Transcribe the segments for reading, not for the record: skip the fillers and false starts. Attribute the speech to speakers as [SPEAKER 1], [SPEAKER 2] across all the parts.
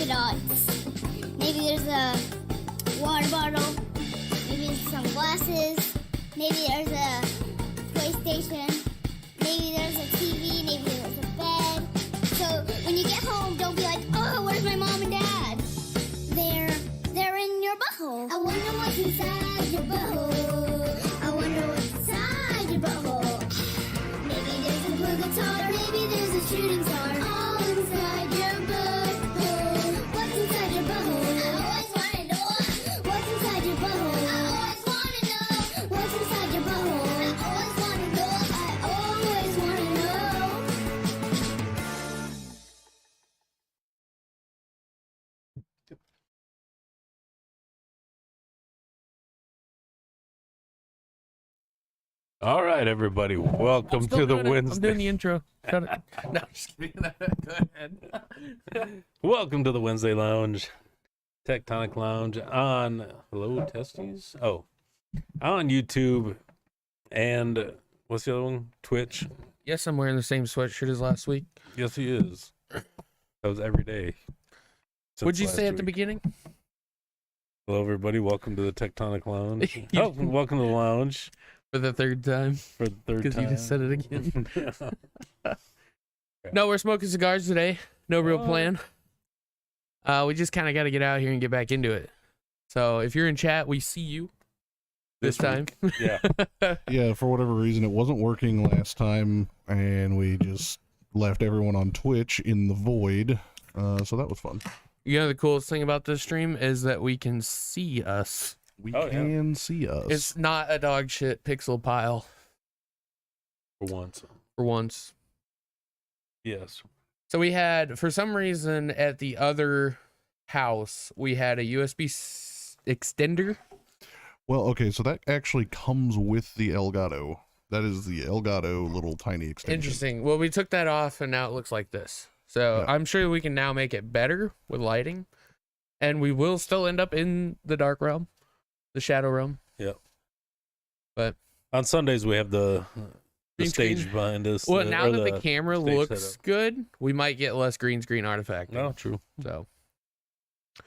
[SPEAKER 1] the dots. Maybe there's a water bottle. Maybe there's some glasses. Maybe there's a PlayStation. Maybe there's a TV. Maybe there's a bed. So when you get home, don't be like, oh, where's my mom and dad? They're in your butthole. I wonder what's inside your butthole. I wonder what's inside your butthole. Maybe there's a blue guitar. Maybe there's a shooting star. All inside your butthole. What's inside your butthole? I always want to know what's inside your butthole. I always want to know what's inside your butthole. I always want to know. I always want to know.
[SPEAKER 2] All right, everybody. Welcome to the Wednesday.
[SPEAKER 3] I'm doing the intro. Shut it. No, I'm just kidding. Go ahead.
[SPEAKER 2] Welcome to the Wednesday Lounge, Tectonic Lounge on Hello Testes. Oh, on YouTube and what's the other one? Twitch.
[SPEAKER 3] Yes, I'm wearing the same sweatshirt as last week.
[SPEAKER 2] Yes, he is. That was every day.
[SPEAKER 3] What'd you
[SPEAKER 2] since
[SPEAKER 3] say
[SPEAKER 2] last
[SPEAKER 3] at the
[SPEAKER 2] week.
[SPEAKER 3] beginning?
[SPEAKER 2] Hello, everybody. Welcome to the Tectonic Lounge. Oh, welcome to the lounge
[SPEAKER 3] For the third time.
[SPEAKER 2] for the third
[SPEAKER 3] Because
[SPEAKER 2] time.
[SPEAKER 3] you just said it again. No, we're smoking cigars today. No real plan. We just kind of got to get out here and get back into it. So if you're in chat, we see you this time.
[SPEAKER 2] Yeah.
[SPEAKER 4] Yeah, for whatever reason, it wasn't working last time, and we just left everyone on Twitch in the void. So that was fun.
[SPEAKER 3] You know, the coolest thing about this stream is that we can see us.
[SPEAKER 4] We
[SPEAKER 2] Oh, yeah.
[SPEAKER 4] can see us.
[SPEAKER 3] It's not a dog shit pixel pile
[SPEAKER 2] For once.
[SPEAKER 3] for once.
[SPEAKER 2] Yes.
[SPEAKER 3] So we had, for some reason, at the other house, we had a USB extender.
[SPEAKER 4] Well, okay, so that actually comes with the Elgato. That is the Elgato little tiny extension.
[SPEAKER 3] Interesting. Well, we took that off, and now it looks like this. So
[SPEAKER 4] Yeah.
[SPEAKER 3] I'm sure we can now make it better with lighting, and we will still end up in the dark realm, the shadow realm.
[SPEAKER 2] Yep.
[SPEAKER 3] But
[SPEAKER 2] On Sundays, we have the
[SPEAKER 3] Green
[SPEAKER 2] stage
[SPEAKER 3] screen.
[SPEAKER 2] behind us.
[SPEAKER 3] well, now
[SPEAKER 2] or
[SPEAKER 3] that the camera
[SPEAKER 2] stage
[SPEAKER 3] looks
[SPEAKER 2] setup.
[SPEAKER 3] good, we might get less green screen artifact.
[SPEAKER 2] No, true.
[SPEAKER 3] So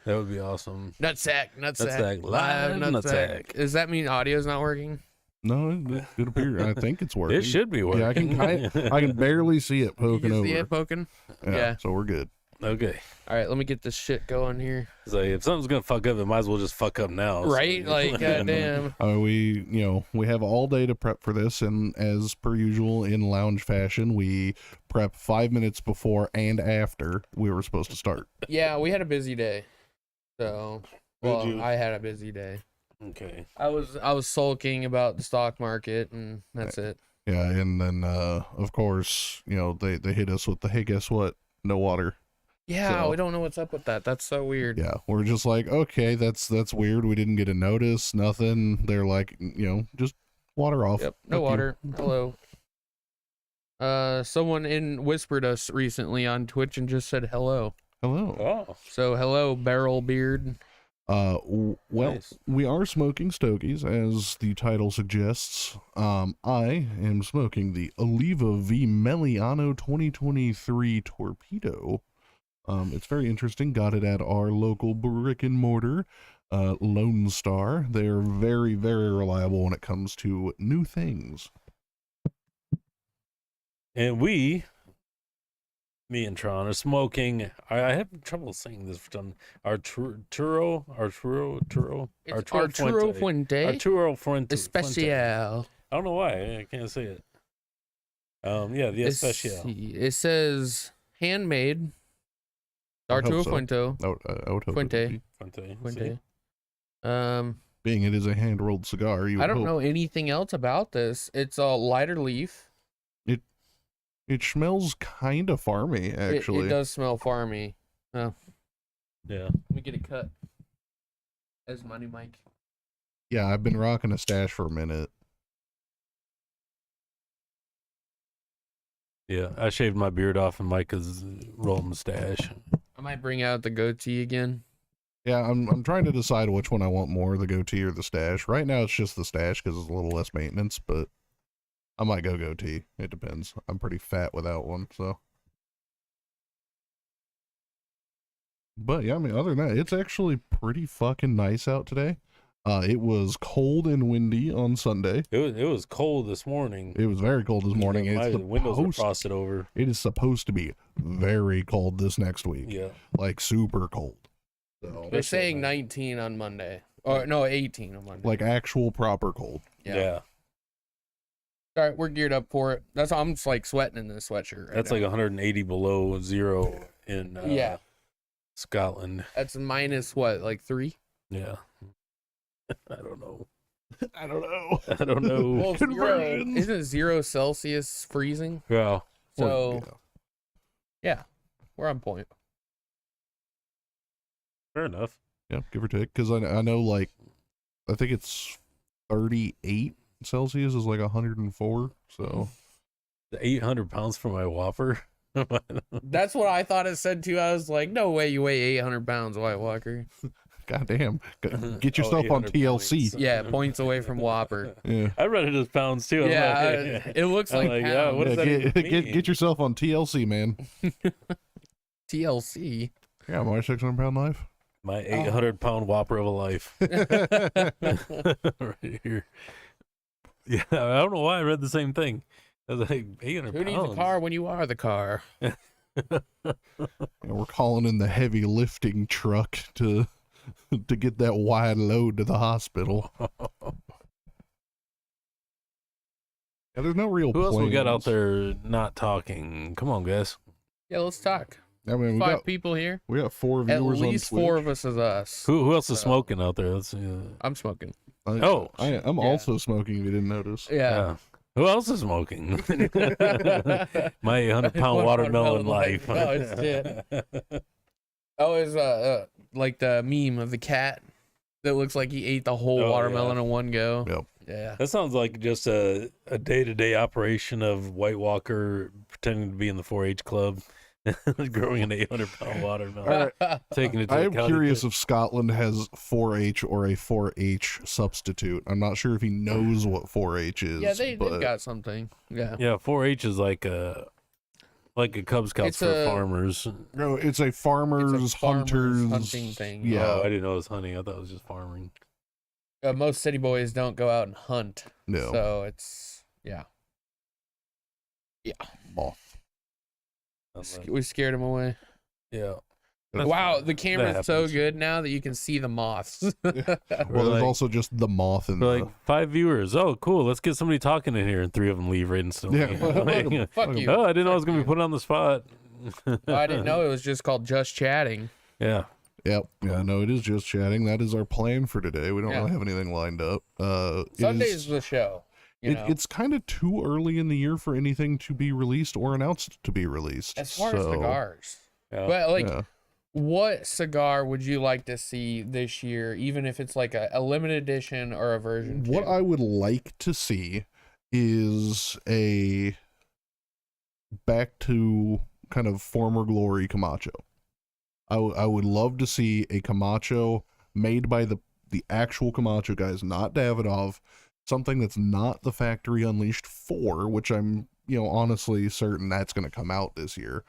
[SPEAKER 2] That would be awesome.
[SPEAKER 3] nutsack,
[SPEAKER 2] Nutsack, live nutsack.
[SPEAKER 3] Does that mean audio's not working?
[SPEAKER 4] No, it appears. I think it's working.
[SPEAKER 2] It should be working.
[SPEAKER 4] Yeah, I can barely see it
[SPEAKER 3] You
[SPEAKER 4] poking
[SPEAKER 3] can
[SPEAKER 4] over.
[SPEAKER 3] see it poking.
[SPEAKER 4] Yeah,
[SPEAKER 3] yeah.
[SPEAKER 4] so we're good.
[SPEAKER 2] Okay.
[SPEAKER 3] All right, let me get this shit going here.
[SPEAKER 2] So if something's gonna fuck up, it might as well just fuck up now. so-
[SPEAKER 3] Right? Like, goddamn.
[SPEAKER 4] We have all day to prep for this, and as per usual in lounge fashion, we prep 5 minutes before and after we were supposed to start.
[SPEAKER 3] Yeah, we had a busy day. So,
[SPEAKER 2] Did
[SPEAKER 3] well,
[SPEAKER 2] you?
[SPEAKER 3] I had a busy day.
[SPEAKER 2] Okay.
[SPEAKER 3] I was sulking about the stock market, and that's it.
[SPEAKER 4] Yeah, and then of course, they hit us with the, hey, guess what? No water.
[SPEAKER 3] Yeah,
[SPEAKER 4] So-
[SPEAKER 3] we don't know what's up with that. That's so weird.
[SPEAKER 4] Yeah, we're just like, okay, that's weird. We didn't get a notice, nothing. They're like, just water off.
[SPEAKER 3] Yep, no
[SPEAKER 4] Fuck you.
[SPEAKER 3] water. Hello. Someone whispered us recently on Twitch and just said hello.
[SPEAKER 4] Hello.
[SPEAKER 2] Oh.
[SPEAKER 3] So hello, Barrel Beard.
[SPEAKER 4] Well,
[SPEAKER 2] Nice.
[SPEAKER 4] we are smoking Stogies, as the title suggests. I am smoking the Oliva V Meliano 2023 Torpedo. It's very interesting. Got it at our local brick and mortar, Lone Star. They're very, very reliable when it comes to new things.
[SPEAKER 2] And me and Tron are smoking. I have trouble saying this for some. Arturo
[SPEAKER 3] It's Arturo Fuente.
[SPEAKER 2] Arturo Fuente.
[SPEAKER 3] Especial.
[SPEAKER 2] I don't know why I can't say it. Yeah, the Especial.
[SPEAKER 3] It says handmade.
[SPEAKER 4] I hope
[SPEAKER 3] Arturo
[SPEAKER 4] so.
[SPEAKER 3] Fuente.
[SPEAKER 4] I would hope it would
[SPEAKER 3] Fuente.
[SPEAKER 4] be.
[SPEAKER 2] Fuente.
[SPEAKER 3] Fuente.
[SPEAKER 4] Being it is a hand-rolled cigar, you would
[SPEAKER 3] I don't
[SPEAKER 4] hope.
[SPEAKER 3] know anything else about this. It's a lighter leaf.
[SPEAKER 4] It smells kind of farmy, actually.
[SPEAKER 3] It does smell farmy. Oh,
[SPEAKER 2] Yeah.
[SPEAKER 3] let me get a cut. As money, Mike.
[SPEAKER 4] Yeah, I've been rocking a stash for a minute.
[SPEAKER 2] Yeah. I shaved my beard off and Mike is rolling mustache.
[SPEAKER 3] I might bring out the goatee again.
[SPEAKER 4] Yeah, I'm trying to decide which one I want more, the goatee or the stash. Right now, it's just the stash because it's a little less maintenance, but I might go goatee. It depends. I'm pretty fat without one, so. But yeah, I mean, other than that, it's actually pretty fucking nice out today. It was cold and windy on Sunday.
[SPEAKER 2] It was cold this morning.
[SPEAKER 4] It was very cold this morning.
[SPEAKER 2] My
[SPEAKER 4] It's
[SPEAKER 2] windows were
[SPEAKER 4] supposed,
[SPEAKER 2] frosted over.
[SPEAKER 4] it is supposed to be very cold this next week.
[SPEAKER 2] Yeah.
[SPEAKER 4] Like super cold. So,
[SPEAKER 3] They're saying 19 on Monday. Or no, 18 on Monday.
[SPEAKER 4] like actual proper cold.
[SPEAKER 2] Yeah.
[SPEAKER 3] All right, we're geared up for it. That's I'm just like sweating in this sweatshirt right
[SPEAKER 2] That's
[SPEAKER 3] now.
[SPEAKER 2] like 180 below zero in Scotland.
[SPEAKER 3] That's minus what, like 3?
[SPEAKER 2] Yeah. I don't know.
[SPEAKER 4] I don't know.
[SPEAKER 2] I don't know.
[SPEAKER 3] Well,
[SPEAKER 4] Conversions.
[SPEAKER 3] isn't 0 Celsius freezing?
[SPEAKER 2] Yeah.
[SPEAKER 3] So
[SPEAKER 4] Well,
[SPEAKER 3] yeah, we're on point.
[SPEAKER 2] Fair enough.
[SPEAKER 4] yeah, give or take. Because I know, like, I think it's 38 Celsius is like 104. So
[SPEAKER 2] The 800 pounds for my Whopper.
[SPEAKER 3] That's what I thought it said too. I was like, no way you weigh 800 pounds, White Walker.
[SPEAKER 4] goddamn, get
[SPEAKER 2] Oh,
[SPEAKER 4] yourself on
[SPEAKER 2] 800
[SPEAKER 4] TLC.
[SPEAKER 2] points.
[SPEAKER 3] Yeah, points away from Whopper.
[SPEAKER 4] Yeah.
[SPEAKER 2] I read it as pounds too. I'm
[SPEAKER 3] Yeah,
[SPEAKER 2] like,
[SPEAKER 3] it looks
[SPEAKER 2] I'm
[SPEAKER 3] like
[SPEAKER 2] yeah,
[SPEAKER 3] pounds.
[SPEAKER 2] what does that even mean?
[SPEAKER 4] Get yourself on TLC, man.
[SPEAKER 3] TLC.
[SPEAKER 4] Yeah, my 600-pound life.
[SPEAKER 2] My 800-pound Whopper of a life. Right here. Yeah, I don't know why I read the same thing. I was like, 800
[SPEAKER 3] Who needs
[SPEAKER 2] pounds.
[SPEAKER 3] a car when you are the car?
[SPEAKER 4] Yeah, we're calling in the heavy lifting truck to get that wide load to the hospital. Yeah, there's no real
[SPEAKER 2] Who else we got out
[SPEAKER 4] plans.
[SPEAKER 2] there not talking? Come on, guys.
[SPEAKER 3] Yeah, let's talk.
[SPEAKER 4] I mean, we
[SPEAKER 3] 5
[SPEAKER 4] got
[SPEAKER 3] people here.
[SPEAKER 4] 4
[SPEAKER 3] At
[SPEAKER 4] viewers
[SPEAKER 3] least
[SPEAKER 4] on
[SPEAKER 3] 4
[SPEAKER 4] Twitch.
[SPEAKER 3] of us is us.
[SPEAKER 2] Who else is
[SPEAKER 3] So-
[SPEAKER 2] smoking out there? Let's see.
[SPEAKER 3] I'm smoking.
[SPEAKER 2] Oh,
[SPEAKER 4] I'm
[SPEAKER 3] Yeah.
[SPEAKER 4] also smoking. If you didn't notice.
[SPEAKER 3] Yeah.
[SPEAKER 2] Who else is smoking? My 800-pound watermelon life.
[SPEAKER 3] Oh, it's it. Oh, it's like the meme of the cat that looks like he ate the whole
[SPEAKER 2] Oh,
[SPEAKER 3] watermelon
[SPEAKER 2] yeah.
[SPEAKER 3] in one go.
[SPEAKER 4] Yep.
[SPEAKER 3] Yeah.
[SPEAKER 2] That sounds like just a day-to-day operation of White Walker pretending to be in the 4-H club, growing an 800-pound watermelon, taking it to
[SPEAKER 4] I
[SPEAKER 2] the
[SPEAKER 4] am
[SPEAKER 2] county
[SPEAKER 4] curious
[SPEAKER 2] fair.
[SPEAKER 4] if Scotland has 4-H or a 4-H substitute. I'm not sure if he knows what 4-H is.
[SPEAKER 3] Yeah, they've
[SPEAKER 4] but
[SPEAKER 3] got something. Yeah.
[SPEAKER 2] Yeah, 4-H is like a Cub Scouts
[SPEAKER 3] It's
[SPEAKER 2] for
[SPEAKER 3] a-
[SPEAKER 2] farmers.
[SPEAKER 4] no, it's a farmers,
[SPEAKER 3] It's a farmers
[SPEAKER 4] hunters
[SPEAKER 3] hunting thing.
[SPEAKER 4] Yeah,
[SPEAKER 2] Oh, I didn't know it was hunting. I thought it was just farming.
[SPEAKER 3] Most city boys don't go out and hunt.
[SPEAKER 4] no.
[SPEAKER 3] So it's, yeah.
[SPEAKER 4] Moth.
[SPEAKER 3] We scared him away.
[SPEAKER 2] Yeah.
[SPEAKER 3] Wow, the camera's so
[SPEAKER 2] happens.
[SPEAKER 3] good now that you can see the moths.
[SPEAKER 4] Well, there's
[SPEAKER 2] like-
[SPEAKER 4] also just the moth in
[SPEAKER 2] We're
[SPEAKER 4] the.
[SPEAKER 2] like 5 viewers. Oh, cool. Let's get somebody talking in here, and 3 of them leave right instantly.
[SPEAKER 4] Yeah.
[SPEAKER 2] Like,
[SPEAKER 3] Fuck you.
[SPEAKER 2] oh, I didn't know I was gonna be put on the spot.
[SPEAKER 3] I didn't know it was just called Just Chatting.
[SPEAKER 2] Yeah.
[SPEAKER 4] Yep. Yeah. No, it is just chatting. That is our plan for today. We don't
[SPEAKER 3] Yeah.
[SPEAKER 4] really have anything lined up.
[SPEAKER 3] Sunday's the show. You know?
[SPEAKER 4] It's kind of too early in the year for anything to be released or announced to be released.
[SPEAKER 3] As far as
[SPEAKER 4] so,
[SPEAKER 3] cigars.
[SPEAKER 2] Yeah.
[SPEAKER 3] But like,
[SPEAKER 4] yeah.
[SPEAKER 3] what cigar would you like to see this year, even if it's like a limited edition or a version 2?
[SPEAKER 4] What I would like to see is a back to kind of former glory Camacho. I would love to see a Camacho made by the actual Camacho guys, not Davidoff, something that's not the Factory Unleashed 4, which I'm, honestly certain that's going to come out this year.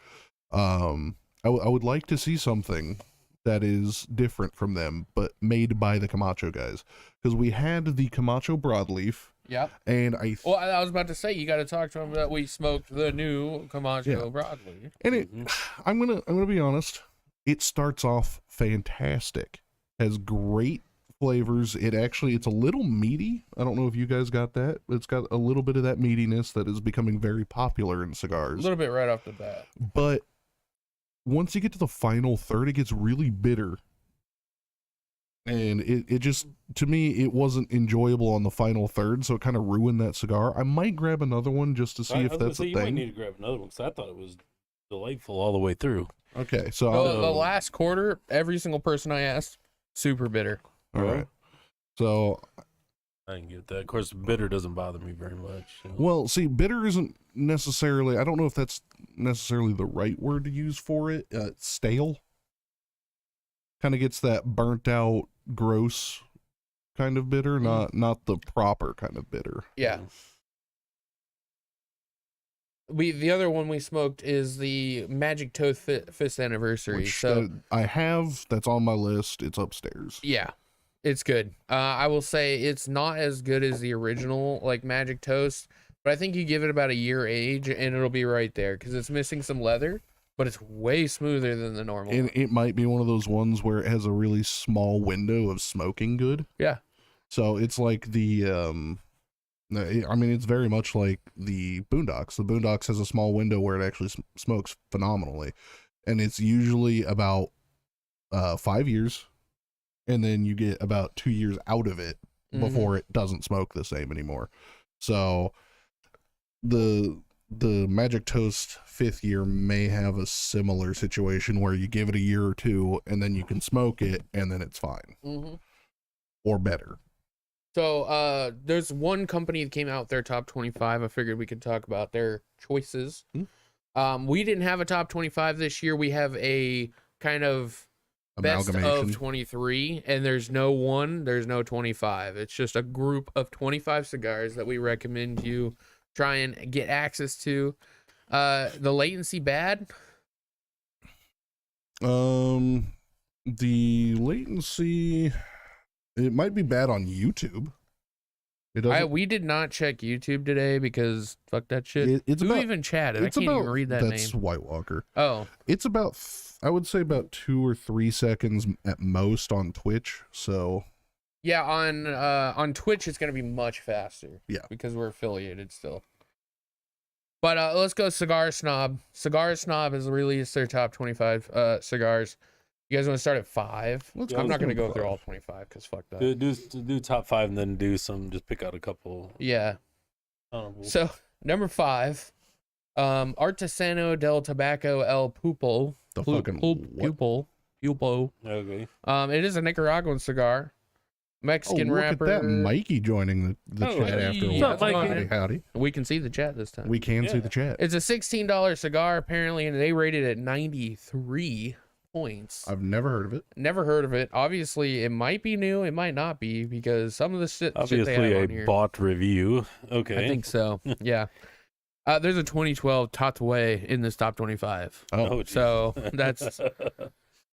[SPEAKER 4] I would like to see something that is different from them, but made by the Camacho guys. Because we had the Camacho Broadleaf,
[SPEAKER 3] Yep.
[SPEAKER 4] and
[SPEAKER 3] Well, I was about to say, you got to talk to him that we smoked the new Camacho
[SPEAKER 4] Yeah.
[SPEAKER 3] broadleaf.
[SPEAKER 4] and it, I'm gonna be honest, it starts off fantastic, has great flavors. It's a little meaty. I don't know if you guys got that. It's got a little bit of that meatiness that is becoming very popular in
[SPEAKER 3] A
[SPEAKER 4] cigars.
[SPEAKER 3] little bit right off the bat.
[SPEAKER 4] But once you get to the final third, it gets really bitter. And it just, to me, it wasn't enjoyable on the final third, so it kind of ruined that cigar. I might grab another one just to see if that's a
[SPEAKER 2] you might
[SPEAKER 4] thing.
[SPEAKER 2] need to grab another one because I thought it was delightful all the way through.
[SPEAKER 4] Okay, so
[SPEAKER 3] The last quarter, every single person I asked, super bitter.
[SPEAKER 4] all right. So,
[SPEAKER 2] I didn't get that. Of course, bitter doesn't bother me very much.
[SPEAKER 4] well, see, bitter isn't necessarily, I don't know if that's necessarily the right word to use for it. Stale. Kind of gets that burnt out, gross kind of bitter, not the proper kind of bitter.
[SPEAKER 3] Yeah. the other one we smoked is the Magic Toast 5th anniversary.
[SPEAKER 4] Which
[SPEAKER 3] So
[SPEAKER 4] I have. That's on my list. It's upstairs.
[SPEAKER 3] yeah, it's good. I will say it's not as good as the original like Magic Toast, but I think you give it about a year age and it'll be right there because it's missing some leather, but it's way smoother than the normal.
[SPEAKER 4] And it might be one of those ones where it has a really small window of smoking good.
[SPEAKER 3] Yeah.
[SPEAKER 4] So it's like the I mean, it's very much like the Boondocks. The Boondocks has a small window where it actually smokes phenomenally, and it's usually about 5 years, and then you get about 2 years out of it before it doesn't smoke the same anymore. So the Magic Toast 5th year may have a similar situation where you give it a year or two, and then you can smoke it, and then it's fine or better.
[SPEAKER 3] So there's one company that came out with their top 25. I figured we could talk about their choices. We didn't have a top 25 this year. We have a kind of best of 23, and there's no 1, there's no 25. It's just a group of 25 cigars that we recommend you try and get access to. The latency bad?
[SPEAKER 4] The latency, it might be bad on YouTube. It doesn't.
[SPEAKER 3] We did not check YouTube today because fuck that shit. Who even chatted? I can't even read that name.
[SPEAKER 4] That's White Walker.
[SPEAKER 3] Oh,
[SPEAKER 4] it's about I would say about 2 or 3 seconds at most on Twitch. So
[SPEAKER 3] yeah, on Twitch it's gonna be much faster.
[SPEAKER 4] Yeah,
[SPEAKER 3] because we're affiliated still. But let's go Cigar Snob. Cigar Snob has released their top 25 cigars. You guys want to start at 5? I'm not going to go through all 25 because fuck that.
[SPEAKER 2] Do top 5 and then do some. Just pick out a couple.
[SPEAKER 3] Yeah. So number 5, Artesano del Tabaco El Pupo.
[SPEAKER 4] The fucking
[SPEAKER 3] Pupo.
[SPEAKER 2] Okay.
[SPEAKER 3] It is a Nicaraguan cigar. Mexican wrapper.
[SPEAKER 4] Look at that Mikey joining the chat after a while.
[SPEAKER 2] Mikey?
[SPEAKER 4] Howdy.
[SPEAKER 3] We can see the chat this time.
[SPEAKER 4] We can see the chat.
[SPEAKER 3] It's a $16 cigar apparently, and they rated it 93 points.
[SPEAKER 4] I've never heard of it.
[SPEAKER 3] Never heard of it. Obviously, it might be new. It might not be because some of the shit.
[SPEAKER 2] Obviously,
[SPEAKER 3] they have
[SPEAKER 2] a
[SPEAKER 3] on here.
[SPEAKER 2] bot review. Okay.
[SPEAKER 3] I think so. Yeah. There's a 2012 Tatue in this top 25.
[SPEAKER 4] Oh,
[SPEAKER 3] so that's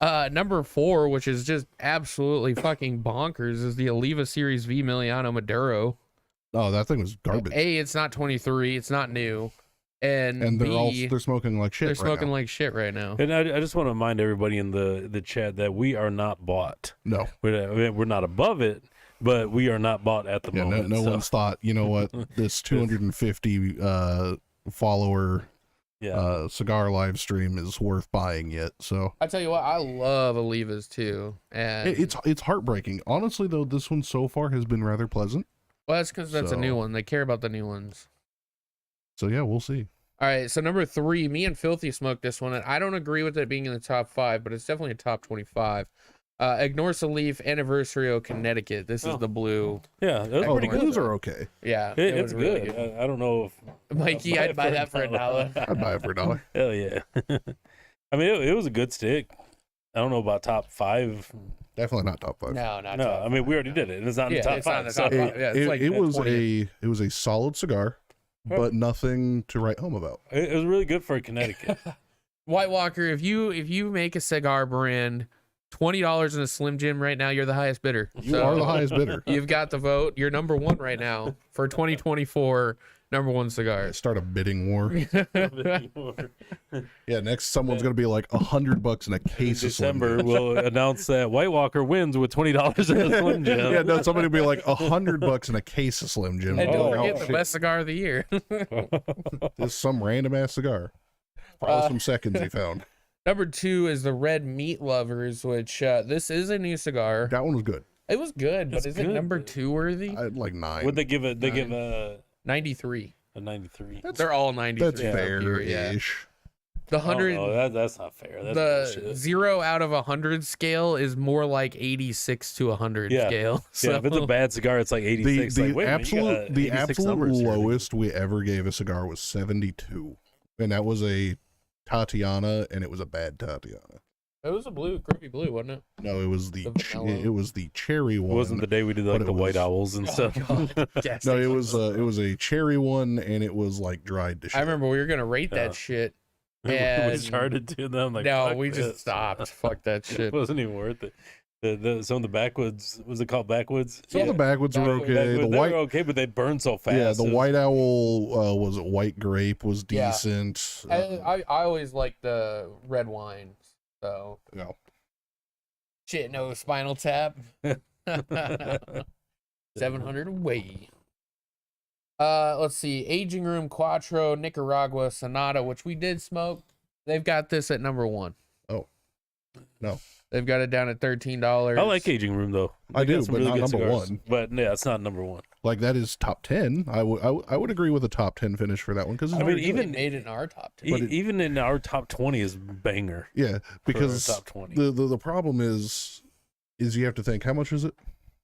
[SPEAKER 3] number 4, which is just absolutely fucking bonkers, is the Oliva Series V Miliano Maduro.
[SPEAKER 4] Oh, that thing was garbage.
[SPEAKER 3] A, it's not 23. It's not new. And
[SPEAKER 4] they're they're smoking like shit.
[SPEAKER 3] They're smoking like shit right now.
[SPEAKER 2] And I just want to remind everybody in the chat that we are not bought.
[SPEAKER 4] No,
[SPEAKER 2] we're not above it, but we are not bought at the moment.
[SPEAKER 4] No one's thought, you know what, this 250 follower cigar live stream is worth buying yet. So
[SPEAKER 3] I tell you what, I love Olivas too, and
[SPEAKER 4] it's heartbreaking. Honestly, though, this one so far has been rather pleasant.
[SPEAKER 3] Well, that's because that's a new one. They care about the new ones.
[SPEAKER 4] So yeah, we'll see.
[SPEAKER 3] All right, so number 3, me and Filthy smoked this one, and I don't agree with it being in the top 5, but it's definitely a top 25. Ignore Leaf Anniversario Connecticut. This is the blue.
[SPEAKER 2] Yeah, that's pretty good.
[SPEAKER 4] Those are okay.
[SPEAKER 3] Yeah,
[SPEAKER 2] it's
[SPEAKER 3] really
[SPEAKER 2] good. I don't know if
[SPEAKER 3] Mikey, I'd buy that for $1.
[SPEAKER 4] I'd buy it for $1.
[SPEAKER 2] Hell yeah. I mean, it was a good stick. I don't know about top 5.
[SPEAKER 4] Definitely not top 5.
[SPEAKER 3] No.
[SPEAKER 2] I mean, we already did it, and it's not in the top 5.
[SPEAKER 4] It was a solid cigar, but nothing to write home about.
[SPEAKER 2] It was really good for Connecticut.
[SPEAKER 3] White Walker, if you make a cigar brand, $20 in a Slim Jim right now, you're the highest bidder.
[SPEAKER 4] You are the highest bidder.
[SPEAKER 3] You've got the vote. You're number 1 right now for 2024 number 1 cigars.
[SPEAKER 4] Start a bidding war. Yeah, next someone's gonna be like $100 in a case of Slim
[SPEAKER 2] December.
[SPEAKER 4] Jim.
[SPEAKER 2] We'll announce that White Walker wins with $20 in a Slim Jim.
[SPEAKER 4] Yeah, no, somebody will be like $100 in a case of Slim Jim.
[SPEAKER 3] And don't forget the best cigar of the year.
[SPEAKER 4] This is some random ass cigar. Probably some seconds he found.
[SPEAKER 3] Number 2 is the Red Meat Lovers, which this is a new cigar.
[SPEAKER 4] That one was good.
[SPEAKER 3] It was good, but
[SPEAKER 2] It's
[SPEAKER 3] is it
[SPEAKER 2] good,
[SPEAKER 3] number
[SPEAKER 2] but-
[SPEAKER 3] 2 worthy?
[SPEAKER 4] I'd like 9.
[SPEAKER 2] Would they give it? They give a
[SPEAKER 3] 93.
[SPEAKER 2] 93.
[SPEAKER 3] They're all 93.
[SPEAKER 4] That's
[SPEAKER 3] up here,
[SPEAKER 4] fair-ish.
[SPEAKER 3] The 100.
[SPEAKER 2] Oh, that's not fair. That's
[SPEAKER 3] The
[SPEAKER 2] bullshit.
[SPEAKER 3] 0 out of 100 scale is more like 86 to 100 scale. So
[SPEAKER 2] Yeah, if it's a bad cigar, it's like 86.
[SPEAKER 4] The
[SPEAKER 2] like, wait a minute, you got
[SPEAKER 4] the
[SPEAKER 2] 86
[SPEAKER 4] absolute
[SPEAKER 2] numbers here.
[SPEAKER 4] lowest we ever gave a cigar was 72, and that was a Tatiana, and it was a bad Tatiana.
[SPEAKER 3] It was a blue, creepy blue, wasn't it?
[SPEAKER 4] No, it was
[SPEAKER 3] The vanilla.
[SPEAKER 4] it was the cherry
[SPEAKER 2] It
[SPEAKER 4] one.
[SPEAKER 2] wasn't the day we did
[SPEAKER 4] but
[SPEAKER 2] like
[SPEAKER 4] it
[SPEAKER 2] the white
[SPEAKER 4] was-
[SPEAKER 2] owls and
[SPEAKER 3] Oh,
[SPEAKER 2] stuff.
[SPEAKER 3] God. Gas
[SPEAKER 4] No, it
[SPEAKER 3] station
[SPEAKER 4] was a cherry one, and it was like dried to shit.
[SPEAKER 3] I remember we were gonna rate
[SPEAKER 2] Yeah.
[SPEAKER 3] that shit.
[SPEAKER 2] we
[SPEAKER 3] And-
[SPEAKER 2] started to them like
[SPEAKER 3] no,
[SPEAKER 2] fuck
[SPEAKER 3] we just
[SPEAKER 2] this.
[SPEAKER 3] stopped. Fuck that
[SPEAKER 2] It
[SPEAKER 3] shit.
[SPEAKER 2] wasn't even worth it. Some of the backwoods, was it called backwoods?
[SPEAKER 4] Some of the backwoods were
[SPEAKER 3] Backwoods.
[SPEAKER 4] okay. The
[SPEAKER 2] they
[SPEAKER 4] white,
[SPEAKER 2] were okay, but they burned so fast.
[SPEAKER 4] yeah, the
[SPEAKER 2] It was-
[SPEAKER 4] white owl was it white grape was
[SPEAKER 3] Yeah.
[SPEAKER 4] decent.
[SPEAKER 3] I always like the red wine. So
[SPEAKER 4] yeah.
[SPEAKER 3] shit, no Spinal Tap. 700 away. Let's see. Aging Room Quattro Nicaragua Sonata, which we did smoke. They've got this at number 1.
[SPEAKER 4] Oh. No.
[SPEAKER 3] They've got it down at $13.
[SPEAKER 2] I like Aging Room though.
[SPEAKER 4] I
[SPEAKER 2] They got
[SPEAKER 4] do,
[SPEAKER 2] some
[SPEAKER 4] but not
[SPEAKER 2] good
[SPEAKER 4] number
[SPEAKER 2] cigars.
[SPEAKER 4] 1.
[SPEAKER 2] But yeah, it's not number 1.
[SPEAKER 4] Like that is top 10. I would agree with a top 10 finish for that one because
[SPEAKER 2] I mean,
[SPEAKER 3] Even
[SPEAKER 2] even
[SPEAKER 3] made it in our top 10.
[SPEAKER 4] But it-
[SPEAKER 2] even in our top 20 is banger.
[SPEAKER 4] yeah, because
[SPEAKER 2] top 20.
[SPEAKER 4] the problem is you have to think how much is it?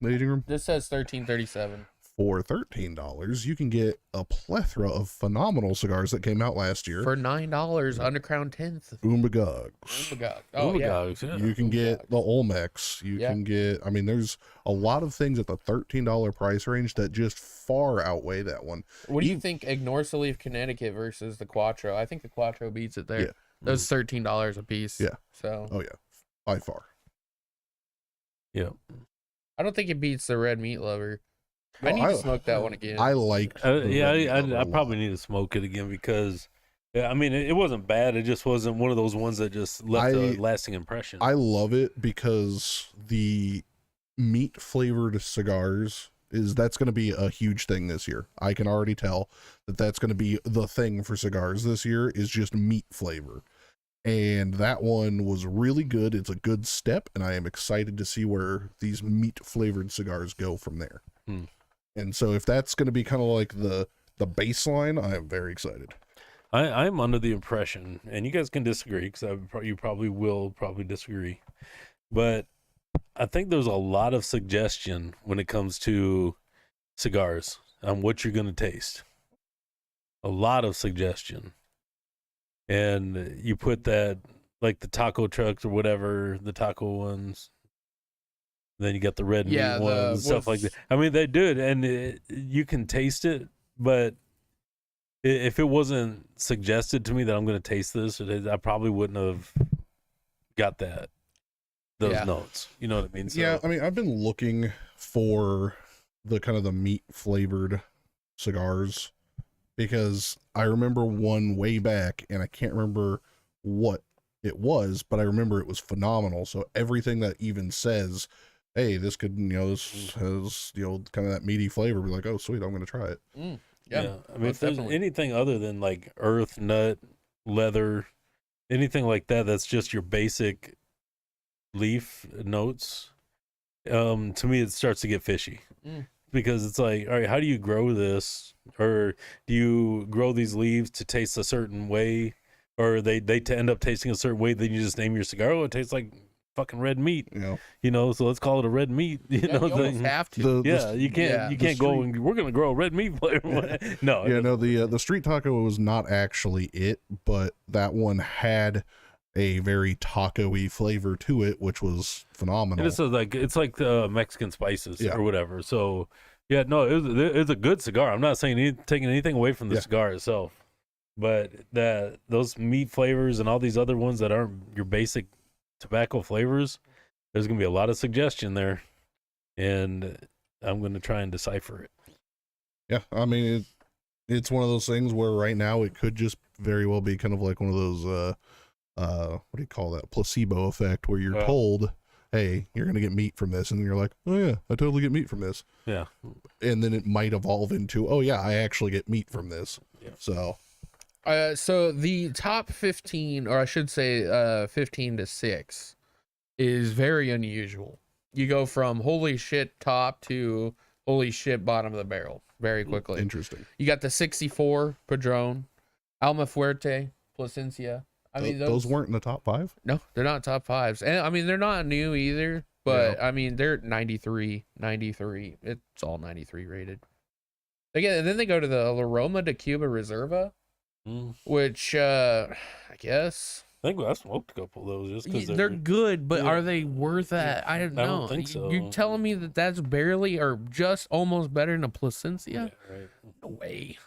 [SPEAKER 4] The aging room
[SPEAKER 3] This says $13.37.
[SPEAKER 4] for $13 you can get a plethora of phenomenal cigars that came out last year.
[SPEAKER 3] For $9, Undercrown 10th.
[SPEAKER 4] Umbagogs.
[SPEAKER 3] Oh, yeah.
[SPEAKER 2] Umbagogs, yeah.
[SPEAKER 4] You can get the Olmecs. You
[SPEAKER 3] Yeah.
[SPEAKER 4] can get, I mean, there's a lot of things at the $13 price range that just far outweigh that one.
[SPEAKER 3] What do you think Ignore Salif Connecticut versus the Quattro? I think the Quattro beats it there.
[SPEAKER 4] Yeah.
[SPEAKER 3] Those $13 a piece.
[SPEAKER 4] Yeah.
[SPEAKER 3] So
[SPEAKER 4] Oh, yeah, by far.
[SPEAKER 2] Yeah.
[SPEAKER 3] I don't think it beats the Red Meat Lover. I
[SPEAKER 4] No,
[SPEAKER 3] need to smoke that one again.
[SPEAKER 4] I liked
[SPEAKER 2] Yeah,
[SPEAKER 4] I
[SPEAKER 2] I probably need to smoke it again because, yeah, I mean, it wasn't bad. It just wasn't one of those ones that just left a lasting impression.
[SPEAKER 4] I love it because the meat flavored cigars that's going to be a huge thing this year. I can already tell that's going to be the thing for cigars this year is just meat flavor. And that one was really good. It's a good step, and I am excited to see where these meat flavored cigars go from there.
[SPEAKER 2] Hmm.
[SPEAKER 4] And so if that's going to be kind of like the baseline, I am very excited.
[SPEAKER 2] I'm under the impression, and you guys can disagree because you probably will disagree, but I think there's a lot of suggestion when it comes to cigars on what you're going to taste. A lot of suggestion. And you put that, like the taco trucks or whatever, the taco ones. Then you got the red meat ones and stuff like that. I mean, they do it, and you can taste it, but if it wasn't suggested to me that I'm going to taste this, I probably wouldn't have got those notes. You know what I mean? So,
[SPEAKER 4] Yeah, I mean, I've been looking for the kind of the meat flavored cigars because I remember one way back and I can't remember what it was, but I remember it was phenomenal. So everything that even says, hey, this could, this has, kind of that meaty flavor, be like, oh, sweet, I'm going to try it.
[SPEAKER 3] Yeah.
[SPEAKER 2] I mean, if there's anything other than like earth, nut, leather, anything like that, that's just your basic leaf notes. To me, it starts to get fishy because it's like, all right, how do you grow this? Or do you grow these leaves to taste a certain way? Or they end up tasting a certain way, then you just name your cigar, oh, it tastes like fucking red meat, so let's call it a red meat,
[SPEAKER 3] you almost have to.
[SPEAKER 2] You can't go and we're gonna grow a red meat flavor. No,
[SPEAKER 4] the street taco was not actually it, but that one had a very taco-y flavor to it, which was phenomenal.
[SPEAKER 2] And it's like the Mexican spices
[SPEAKER 4] Yeah.
[SPEAKER 2] or whatever. So yeah, no, it's a good cigar. I'm not saying taking anything away from the cigar itself, but those meat flavors and all these other ones that aren't your basic tobacco flavors, there's gonna be a lot of suggestion there, and I'm gonna try and decipher it.
[SPEAKER 4] Yeah, I mean it's one of those things where right now it could just very well be kind of like one of those what do you call that, placebo effect, where you're told, hey, you're gonna get meat from this, and you're like, oh yeah, I totally get meat from this.
[SPEAKER 2] Yeah,
[SPEAKER 4] and then it might evolve into, oh yeah, I actually get meat from this. So
[SPEAKER 3] the top 15, or I should say 15 to 6, is very unusual. You go from holy shit top to holy shit bottom of the barrel very quickly.
[SPEAKER 4] Interesting.
[SPEAKER 3] You got the 64 Padron, Almafuerte, Plasencia. I mean,
[SPEAKER 4] those weren't in the top 5?
[SPEAKER 3] No, they're not top 5s. And I mean, they're not new either, but I mean, they're 93. It's all 93 rated. Again, and then they go to the La Roma de Cuba Reserva, which I guess
[SPEAKER 2] I think I smoked a couple of those just because
[SPEAKER 3] They're good, but
[SPEAKER 2] yeah.
[SPEAKER 3] are they worth that? I don't know.
[SPEAKER 2] I don't think so.
[SPEAKER 3] You're telling me that that's barely or just almost better than a Placencia?
[SPEAKER 2] Yeah, right.
[SPEAKER 3] No way.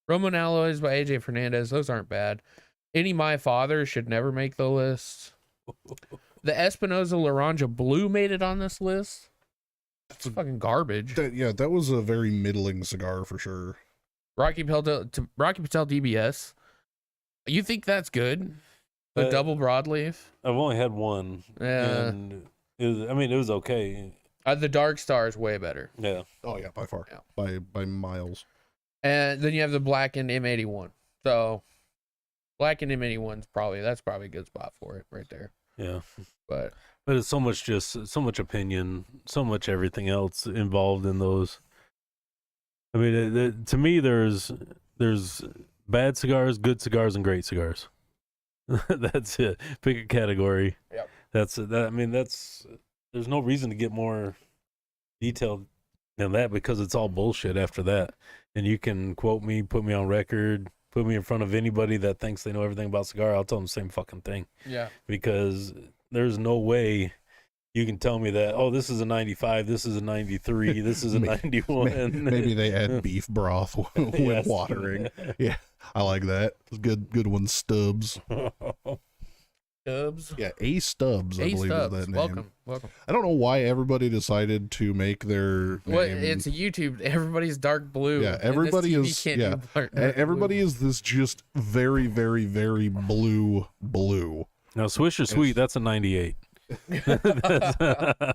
[SPEAKER 3] Roman Alloys by AJ Fernandez. Those aren't bad. Any My Father should never make the list. The Espinosa Laranja Blue made it on this list. That's fucking garbage.
[SPEAKER 4] That was a very middling cigar for sure.
[SPEAKER 3] Rocky Patel DBS. You think that's good? The double broadleaf?
[SPEAKER 2] I've only had one.
[SPEAKER 3] Yeah.
[SPEAKER 2] And it was okay.
[SPEAKER 3] The Dark Star is way better.
[SPEAKER 2] Yeah.
[SPEAKER 4] Oh yeah, by far.
[SPEAKER 3] Yeah.
[SPEAKER 4] By miles.
[SPEAKER 3] And then you have the Blackened M81. So Blackened M81's probably a good spot for it right there.
[SPEAKER 2] Yeah.
[SPEAKER 3] But
[SPEAKER 2] it's so much opinion, so much everything else involved in those. I mean, to me, there's bad cigars, good cigars, and great cigars. That's it. Pick a category.
[SPEAKER 3] Yep.
[SPEAKER 2] That's there's no reason to get more detailed than that because it's all bullshit after that. And you can quote me, put me on record, put me in front of anybody that thinks they know everything about cigar. I'll tell them the same fucking thing.
[SPEAKER 3] yeah.
[SPEAKER 2] Because there's no way you can tell me that, oh, this is a 95, this is a 93, this is a 91.
[SPEAKER 4] Maybe they add beef broth when
[SPEAKER 2] Yes.
[SPEAKER 4] watering. Yeah, I like that. Good one, Stubbs.
[SPEAKER 3] Stubbs.
[SPEAKER 4] Yeah, A Stubbs, I
[SPEAKER 3] A
[SPEAKER 4] believe
[SPEAKER 3] Stubbs.
[SPEAKER 4] is that name.
[SPEAKER 3] Welcome.
[SPEAKER 4] I don't know why everybody decided to make their
[SPEAKER 3] Well,
[SPEAKER 4] name.
[SPEAKER 3] it's a YouTube. Everybody's dark blue.
[SPEAKER 4] Yeah,
[SPEAKER 3] and
[SPEAKER 4] everybody
[SPEAKER 3] this TV
[SPEAKER 4] is.
[SPEAKER 3] can't
[SPEAKER 4] Yeah,
[SPEAKER 3] do dark
[SPEAKER 4] everybody
[SPEAKER 3] blue.
[SPEAKER 4] is this just very, very, very blue.
[SPEAKER 2] Now, Swisher Sweet, that's a 98.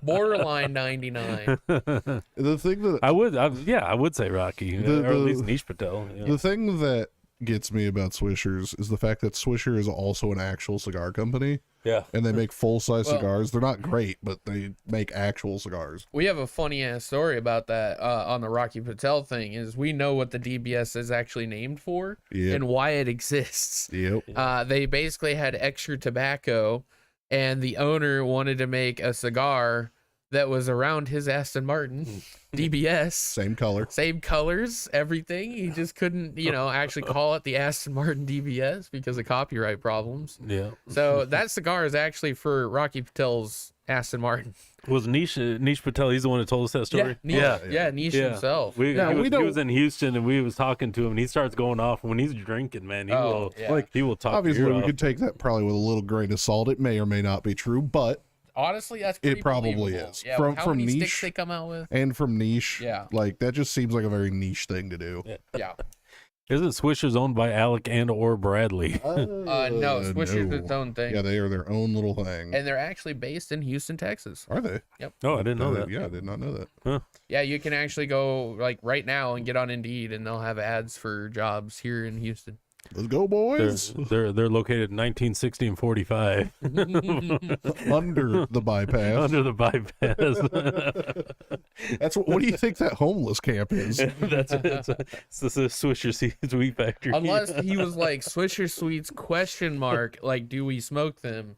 [SPEAKER 3] Borderline 99.
[SPEAKER 4] The thing that
[SPEAKER 2] I would say Rocky, or at least Niche Patel. Yeah.
[SPEAKER 4] the thing that gets me about Swishers is the fact that Swisher is also an actual cigar company,
[SPEAKER 2] Yeah.
[SPEAKER 4] and they make full size
[SPEAKER 3] Well-
[SPEAKER 4] cigars. They're not great, but they make actual cigars.
[SPEAKER 3] We have a funny ass story about that on the Rocky Patel thing. Is we know what the DBS is actually named for
[SPEAKER 4] Yep.
[SPEAKER 3] and why it exists.
[SPEAKER 4] Yep.
[SPEAKER 3] They basically had extra tobacco, and the owner wanted to make a cigar that was around his Aston Martin DBS.
[SPEAKER 4] Same color.
[SPEAKER 3] Same colors, everything. He just couldn't, actually call it the Aston Martin DBS because of copyright problems.
[SPEAKER 2] Yeah.
[SPEAKER 3] So that cigar is actually for Rocky Patel's Aston Martin.
[SPEAKER 2] Was Niche Patel, he's the one that told us that story?
[SPEAKER 3] Niche himself.
[SPEAKER 2] He
[SPEAKER 4] don't-
[SPEAKER 2] was in Houston and we was talking to him and he starts going off. When he's drinking, man, he will talk
[SPEAKER 4] Obviously,
[SPEAKER 2] your ear
[SPEAKER 4] we
[SPEAKER 2] off.
[SPEAKER 4] could take that probably with a little grain of salt. It may or may not be true, but
[SPEAKER 3] Honestly, that's pretty
[SPEAKER 4] probably
[SPEAKER 3] believable.
[SPEAKER 4] is.
[SPEAKER 3] Yeah,
[SPEAKER 4] From-
[SPEAKER 3] how
[SPEAKER 4] from
[SPEAKER 3] many
[SPEAKER 4] Niche-
[SPEAKER 3] sticks they come out with?
[SPEAKER 4] and from Niche,
[SPEAKER 3] Yeah.
[SPEAKER 4] like that just seems like a very niche thing to do.
[SPEAKER 3] Yeah.
[SPEAKER 2] Isn't Swishers owned by Alec and or Bradley?
[SPEAKER 3] No, Swisher's its own thing.
[SPEAKER 4] Yeah, they are their own little thing.
[SPEAKER 3] And they're actually based in Houston, Texas.
[SPEAKER 4] Are they?
[SPEAKER 2] Oh, I didn't know that.
[SPEAKER 4] Yeah, I did not know that.
[SPEAKER 3] Yeah, you can actually go like right now and get on Indeed, and they'll have ads for jobs here in Houston.
[SPEAKER 4] Let's go, boys.
[SPEAKER 2] They're located in 1960 and 45
[SPEAKER 4] Under the bypass.
[SPEAKER 2] under the bypass.
[SPEAKER 4] That's what do you think that homeless camp is?
[SPEAKER 2] It's the Swisher Sweet Factory.
[SPEAKER 3] Unless he was like Swisher Sweets ? Like, do we smoke them?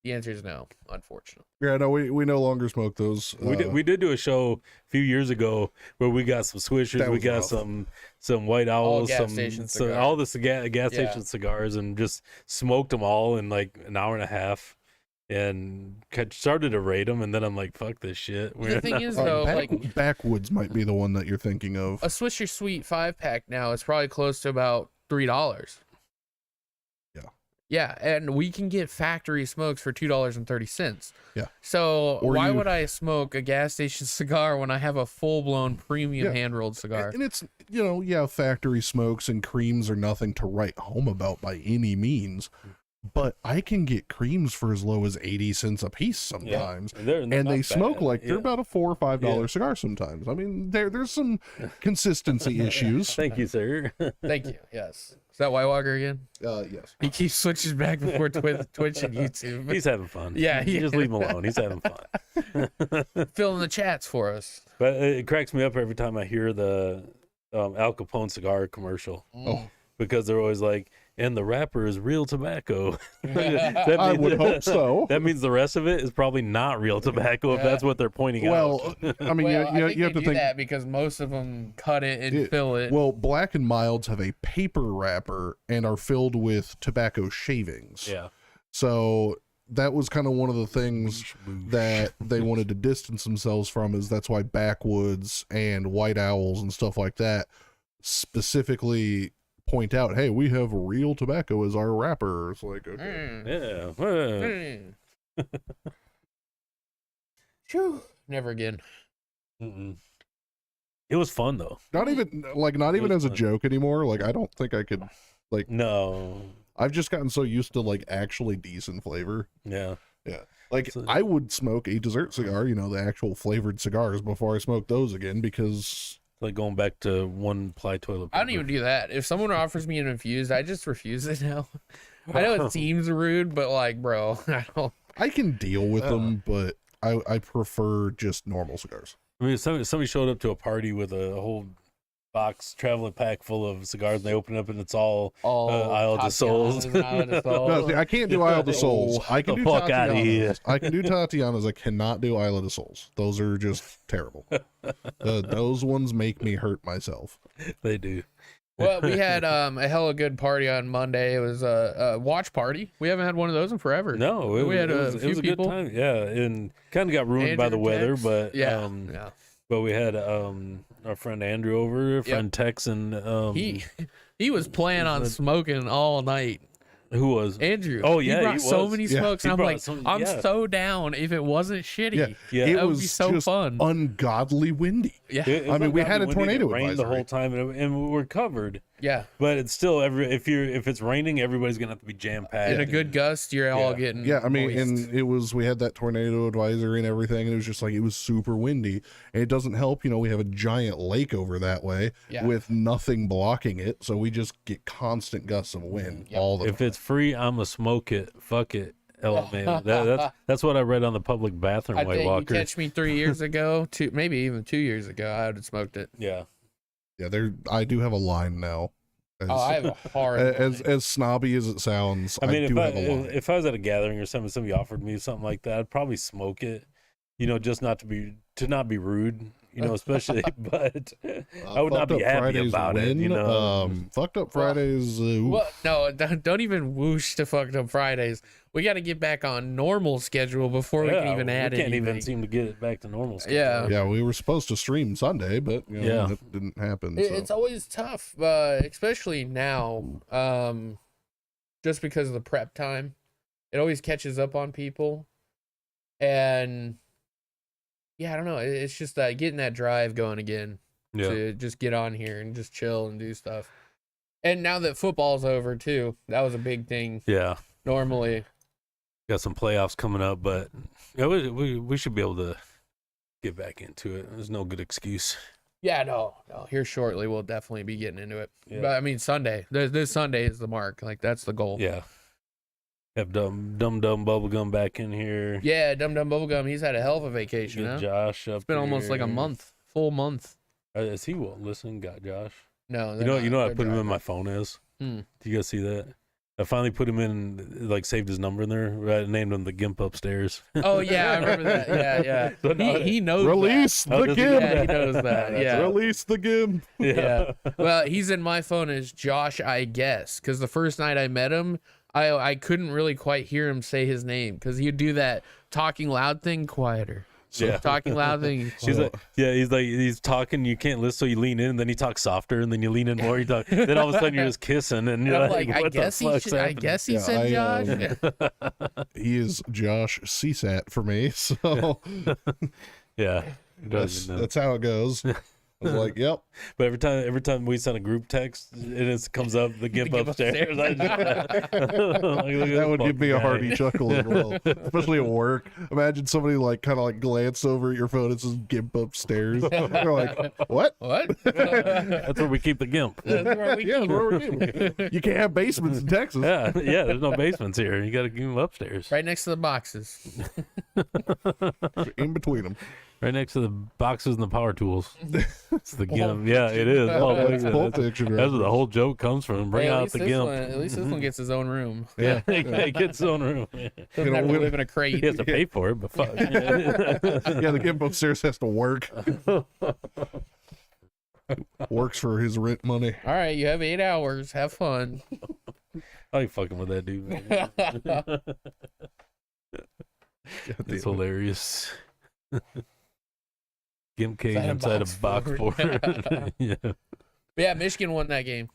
[SPEAKER 3] The answer is no, unfortunately.
[SPEAKER 4] Yeah, no, we no longer smoke those.
[SPEAKER 2] We did do a show a few years ago where we got some Swishers,
[SPEAKER 4] That
[SPEAKER 2] we
[SPEAKER 4] was
[SPEAKER 2] got
[SPEAKER 4] rough.
[SPEAKER 2] some White Owls,
[SPEAKER 3] gas station
[SPEAKER 2] so
[SPEAKER 3] cigars.
[SPEAKER 2] all the gas
[SPEAKER 3] Yeah.
[SPEAKER 2] station cigars, and just smoked them all in like an hour and a half, and started to rate them, and then I'm like, fuck this shit.
[SPEAKER 3] The thing is, though, like
[SPEAKER 4] Backwoods might be the one that you're thinking of.
[SPEAKER 3] a Swisher Sweet 5-pack now is probably close to about $3.
[SPEAKER 4] Yeah.
[SPEAKER 3] Yeah, and we can get factory smokes for $2.30.
[SPEAKER 4] Yeah.
[SPEAKER 3] So
[SPEAKER 4] Or
[SPEAKER 3] why
[SPEAKER 4] you-
[SPEAKER 3] would I smoke a gas station cigar when I have a full-blown premium
[SPEAKER 4] Yeah.
[SPEAKER 3] hand-rolled cigar?
[SPEAKER 4] And it's, factory smokes and creams are nothing to write home about by any means. But I can get creams for as low as 80 cents a piece sometimes.
[SPEAKER 2] they're
[SPEAKER 4] And
[SPEAKER 2] not
[SPEAKER 4] they
[SPEAKER 2] bad.
[SPEAKER 4] smoke like they're
[SPEAKER 2] Yeah.
[SPEAKER 4] about a $4 or $5
[SPEAKER 2] Yeah.
[SPEAKER 4] cigar sometimes. I mean, there's some consistency issues.
[SPEAKER 2] Thank you, sir.
[SPEAKER 3] Thank you. Yes. Is that White Walker again?
[SPEAKER 4] Yes.
[SPEAKER 3] He keeps switching back before Twitch and YouTube.
[SPEAKER 2] He's having fun.
[SPEAKER 3] Yeah,
[SPEAKER 2] you just leave him alone. He's having fun.
[SPEAKER 3] Fill in the chats for us.
[SPEAKER 2] But it cracks me up every time I hear the Al Capone cigar commercial,
[SPEAKER 4] Oh,
[SPEAKER 2] because they're always like, and the wrapper is real tobacco.
[SPEAKER 4] I would hope so.
[SPEAKER 2] That means the rest of it is probably not real tobacco if that's what they're pointing out.
[SPEAKER 4] Well, I mean,
[SPEAKER 3] Well, I think
[SPEAKER 4] you have
[SPEAKER 3] they
[SPEAKER 4] to
[SPEAKER 3] do
[SPEAKER 4] think.
[SPEAKER 3] that because most of them cut it and fill it.
[SPEAKER 4] Well, Black and Milds have a paper wrapper and are filled with tobacco shavings.
[SPEAKER 2] Yeah.
[SPEAKER 4] So that was kind of one of the things that they wanted to distance themselves from, is that's why Backwoods and White Owls and stuff like that specifically point out, hey, we have real tobacco as our wrapper. It's like, okay.
[SPEAKER 2] Yeah.
[SPEAKER 3] Phew. Never again.
[SPEAKER 2] Mm-mm. It was fun though.
[SPEAKER 4] Not even
[SPEAKER 2] was
[SPEAKER 4] as a
[SPEAKER 2] fun.
[SPEAKER 4] joke anymore. Like, I don't think I could, like,
[SPEAKER 2] No.
[SPEAKER 4] I've just gotten so used to like actually decent flavor.
[SPEAKER 2] Yeah.
[SPEAKER 4] Like,
[SPEAKER 2] So-
[SPEAKER 4] I would smoke a dessert cigar, the actual flavored cigars, before I smoke those again, because
[SPEAKER 2] Like going back to one ply toilet paper.
[SPEAKER 3] I don't even do that. If someone offers me an infused, I just refuse it now. I know it seems rude, but like, bro, I don't.
[SPEAKER 4] I can deal with them, but I prefer just normal cigars.
[SPEAKER 2] I mean, if somebody showed up to a party with a whole box traveling pack full of cigars, and they open it up and it's all Isle de Sols.
[SPEAKER 4] No, see, I can't do Isle de Sols. I can
[SPEAKER 2] the
[SPEAKER 4] do
[SPEAKER 2] fuck outta here.
[SPEAKER 4] Tatianas. I can do Tatianas. I cannot do Isle de Sols. Those are just terrible. Those ones make me hurt myself.
[SPEAKER 2] They do.
[SPEAKER 3] Well, we had a hella good party on Monday. It was a watch party. We haven't had one of those in forever.
[SPEAKER 2] No,
[SPEAKER 3] We had a
[SPEAKER 2] it
[SPEAKER 3] few
[SPEAKER 2] was a
[SPEAKER 3] people.
[SPEAKER 2] good time. Yeah, and kind of got ruined by the
[SPEAKER 3] Andrew,
[SPEAKER 2] weather,
[SPEAKER 3] Tex.
[SPEAKER 2] but
[SPEAKER 3] Yeah, yeah.
[SPEAKER 2] But we had our friend Andrew over, friend Tex, and
[SPEAKER 3] He was planning on smoking all night.
[SPEAKER 2] who was
[SPEAKER 3] Andrew.
[SPEAKER 2] Oh, yeah,
[SPEAKER 3] he brought
[SPEAKER 2] he
[SPEAKER 3] so
[SPEAKER 2] was.
[SPEAKER 3] many
[SPEAKER 4] Yeah.
[SPEAKER 3] smokes,
[SPEAKER 2] He
[SPEAKER 3] and I'm
[SPEAKER 2] brought
[SPEAKER 3] like,
[SPEAKER 2] some-
[SPEAKER 3] I'm
[SPEAKER 2] yeah.
[SPEAKER 3] so down if it wasn't shitty.
[SPEAKER 2] Yeah.
[SPEAKER 4] It
[SPEAKER 3] That would
[SPEAKER 4] was
[SPEAKER 3] be so
[SPEAKER 4] just
[SPEAKER 3] fun.
[SPEAKER 4] ungodly windy.
[SPEAKER 3] Yeah,
[SPEAKER 2] It
[SPEAKER 4] mean, we
[SPEAKER 2] got
[SPEAKER 4] had a
[SPEAKER 2] windy and it
[SPEAKER 4] tornado
[SPEAKER 2] rained the
[SPEAKER 4] advisory.
[SPEAKER 2] whole time, and we were covered.
[SPEAKER 3] yeah.
[SPEAKER 2] But it's still if it's raining, everybody's gonna have to be jam packed.
[SPEAKER 3] In a good gust, you're all
[SPEAKER 2] Yeah.
[SPEAKER 3] getting
[SPEAKER 4] Yeah, I mean,
[SPEAKER 3] moist.
[SPEAKER 4] and we had that tornado advisory and everything, and it was just like, it was super windy. And it doesn't help, we have a giant lake over that way
[SPEAKER 3] Yeah.
[SPEAKER 4] with nothing blocking it, so we just get constant gusts of wind
[SPEAKER 3] Yep.
[SPEAKER 4] all the
[SPEAKER 2] If
[SPEAKER 4] time.
[SPEAKER 2] it's free, I'ma smoke it. Fuck it. LMAO. That's what I read on the public bathroom
[SPEAKER 3] I
[SPEAKER 2] White
[SPEAKER 3] think you
[SPEAKER 2] Walker.
[SPEAKER 3] catch me 3 years ago, maybe even 2 years ago, I would have smoked it.
[SPEAKER 2] Yeah.
[SPEAKER 4] Yeah, I do have a line now. As,
[SPEAKER 3] Oh, I have a hard.
[SPEAKER 4] as snobby as it sounds,
[SPEAKER 2] I mean,
[SPEAKER 4] do have a line.
[SPEAKER 2] if I was at a gathering or somebody offered me something like that, I'd probably smoke it. Just not be rude. Especially, but I would not
[SPEAKER 4] Fucked
[SPEAKER 2] be
[SPEAKER 4] Up
[SPEAKER 2] happy
[SPEAKER 4] Fridays
[SPEAKER 2] about
[SPEAKER 4] win.
[SPEAKER 2] it.
[SPEAKER 4] Fucked Up Fridays. Oof.
[SPEAKER 3] Well, no, don't even whoosh to fucked up Fridays. We got to get back on normal schedule before we can even add
[SPEAKER 2] we can't
[SPEAKER 3] anything.
[SPEAKER 2] even seem to get it back to normal.
[SPEAKER 3] Yeah.
[SPEAKER 2] schedule.
[SPEAKER 4] Yeah, we were supposed to stream Sunday, but
[SPEAKER 2] Yeah.
[SPEAKER 4] that didn't happen.
[SPEAKER 3] It's
[SPEAKER 4] so.
[SPEAKER 3] always tough, especially now, just because of the prep time. It always catches up on people, and yeah, I don't know. It's just getting that drive going again
[SPEAKER 2] Yeah.
[SPEAKER 3] to just get on here and just chill and do stuff. And now that football's over too, that was a big thing.
[SPEAKER 2] Yeah.
[SPEAKER 3] Normally,
[SPEAKER 2] Got some playoffs coming up, but yeah, we should be able to get back into it. There's no good excuse.
[SPEAKER 3] yeah, no. Here shortly, we'll definitely be getting into it.
[SPEAKER 2] Yeah.
[SPEAKER 3] But I mean, Sunday. This Sunday is the mark. Like that's the goal.
[SPEAKER 2] Yeah. Have dumb bubblegum back in here.
[SPEAKER 3] Yeah, Dum Dum Bubblegum. He's had a hell of a vacation.
[SPEAKER 2] Get
[SPEAKER 3] Huh?
[SPEAKER 2] Josh up.
[SPEAKER 3] It's been almost like a full month.
[SPEAKER 2] Is he listening? Got Josh.
[SPEAKER 3] No,
[SPEAKER 2] You know what I put him in my phone as?
[SPEAKER 3] Hmm.
[SPEAKER 2] Do you guys see that? I finally put him in, saved his number in there. I named him the Gimp upstairs.
[SPEAKER 3] Oh yeah, I remember that. Yeah,
[SPEAKER 2] So
[SPEAKER 3] yeah.
[SPEAKER 2] now-
[SPEAKER 3] He knows.
[SPEAKER 4] Release
[SPEAKER 2] Oh,
[SPEAKER 4] the
[SPEAKER 2] does he?
[SPEAKER 4] gimp.
[SPEAKER 3] Yeah, he knows that. Yeah.
[SPEAKER 4] Release the gimp.
[SPEAKER 3] Yeah. Well, he's in my phone as Josh, I guess, because the first night I met him, I couldn't really quite hear him say his name because he'd do that talking loud thing quieter.
[SPEAKER 2] Yeah.
[SPEAKER 3] Talking loud thing.
[SPEAKER 2] He's talking, you can't listen, so you lean in, and then he talks softer, and then you lean in more. Then all of a sudden you're just kissing, and
[SPEAKER 3] And
[SPEAKER 2] you're
[SPEAKER 3] I'm like,
[SPEAKER 2] what
[SPEAKER 3] I
[SPEAKER 2] the
[SPEAKER 3] guess he
[SPEAKER 2] fuck's
[SPEAKER 3] should, I
[SPEAKER 2] happening?
[SPEAKER 3] guess he
[SPEAKER 4] Yeah,
[SPEAKER 3] said Josh.
[SPEAKER 4] He is Josh CSAT for me, so
[SPEAKER 2] Yeah,
[SPEAKER 4] that's how it goes. I was like, yep.
[SPEAKER 2] But every time we send a group text, it comes up the Gimp
[SPEAKER 3] Gimp
[SPEAKER 2] upstairs.
[SPEAKER 3] upstairs.
[SPEAKER 4] That would give me a hearty chuckle as well, especially at work. Imagine somebody kind of glance over at your phone. It says "Gimp upstairs." They're like, "What?"
[SPEAKER 3] What?
[SPEAKER 2] That's where we keep the Gimp.
[SPEAKER 3] That's where we
[SPEAKER 4] Yeah,
[SPEAKER 3] keep
[SPEAKER 4] that's where
[SPEAKER 3] him.
[SPEAKER 4] we're keeping. You can't have basements in Texas.
[SPEAKER 2] Yeah, there's no basements here. You got to keep them upstairs.
[SPEAKER 3] Right next to the boxes.
[SPEAKER 4] In between them.
[SPEAKER 2] Right next to the boxes and the power tools. It's the gimp. Yeah, it is. Pulp
[SPEAKER 4] That's
[SPEAKER 2] Fiction.
[SPEAKER 4] Pulp Fiction right
[SPEAKER 2] That's where the
[SPEAKER 4] there.
[SPEAKER 2] whole joke comes from. Bring
[SPEAKER 3] Hey,
[SPEAKER 2] out the gimp.
[SPEAKER 3] At least this one gets his own room.
[SPEAKER 2] Yeah, he gets his own room.
[SPEAKER 3] Doesn't have to live in a crate.
[SPEAKER 2] He has to pay for it, but fuck.
[SPEAKER 4] Yeah, the gimp upstairs has to work. Works for his rent money.
[SPEAKER 3] All right, you have 8 hours. Have fun.
[SPEAKER 2] I ain't fucking with that dude, man. It's hilarious. Gimp cage inside a box fort. Yeah.
[SPEAKER 3] But yeah, Michigan won that game.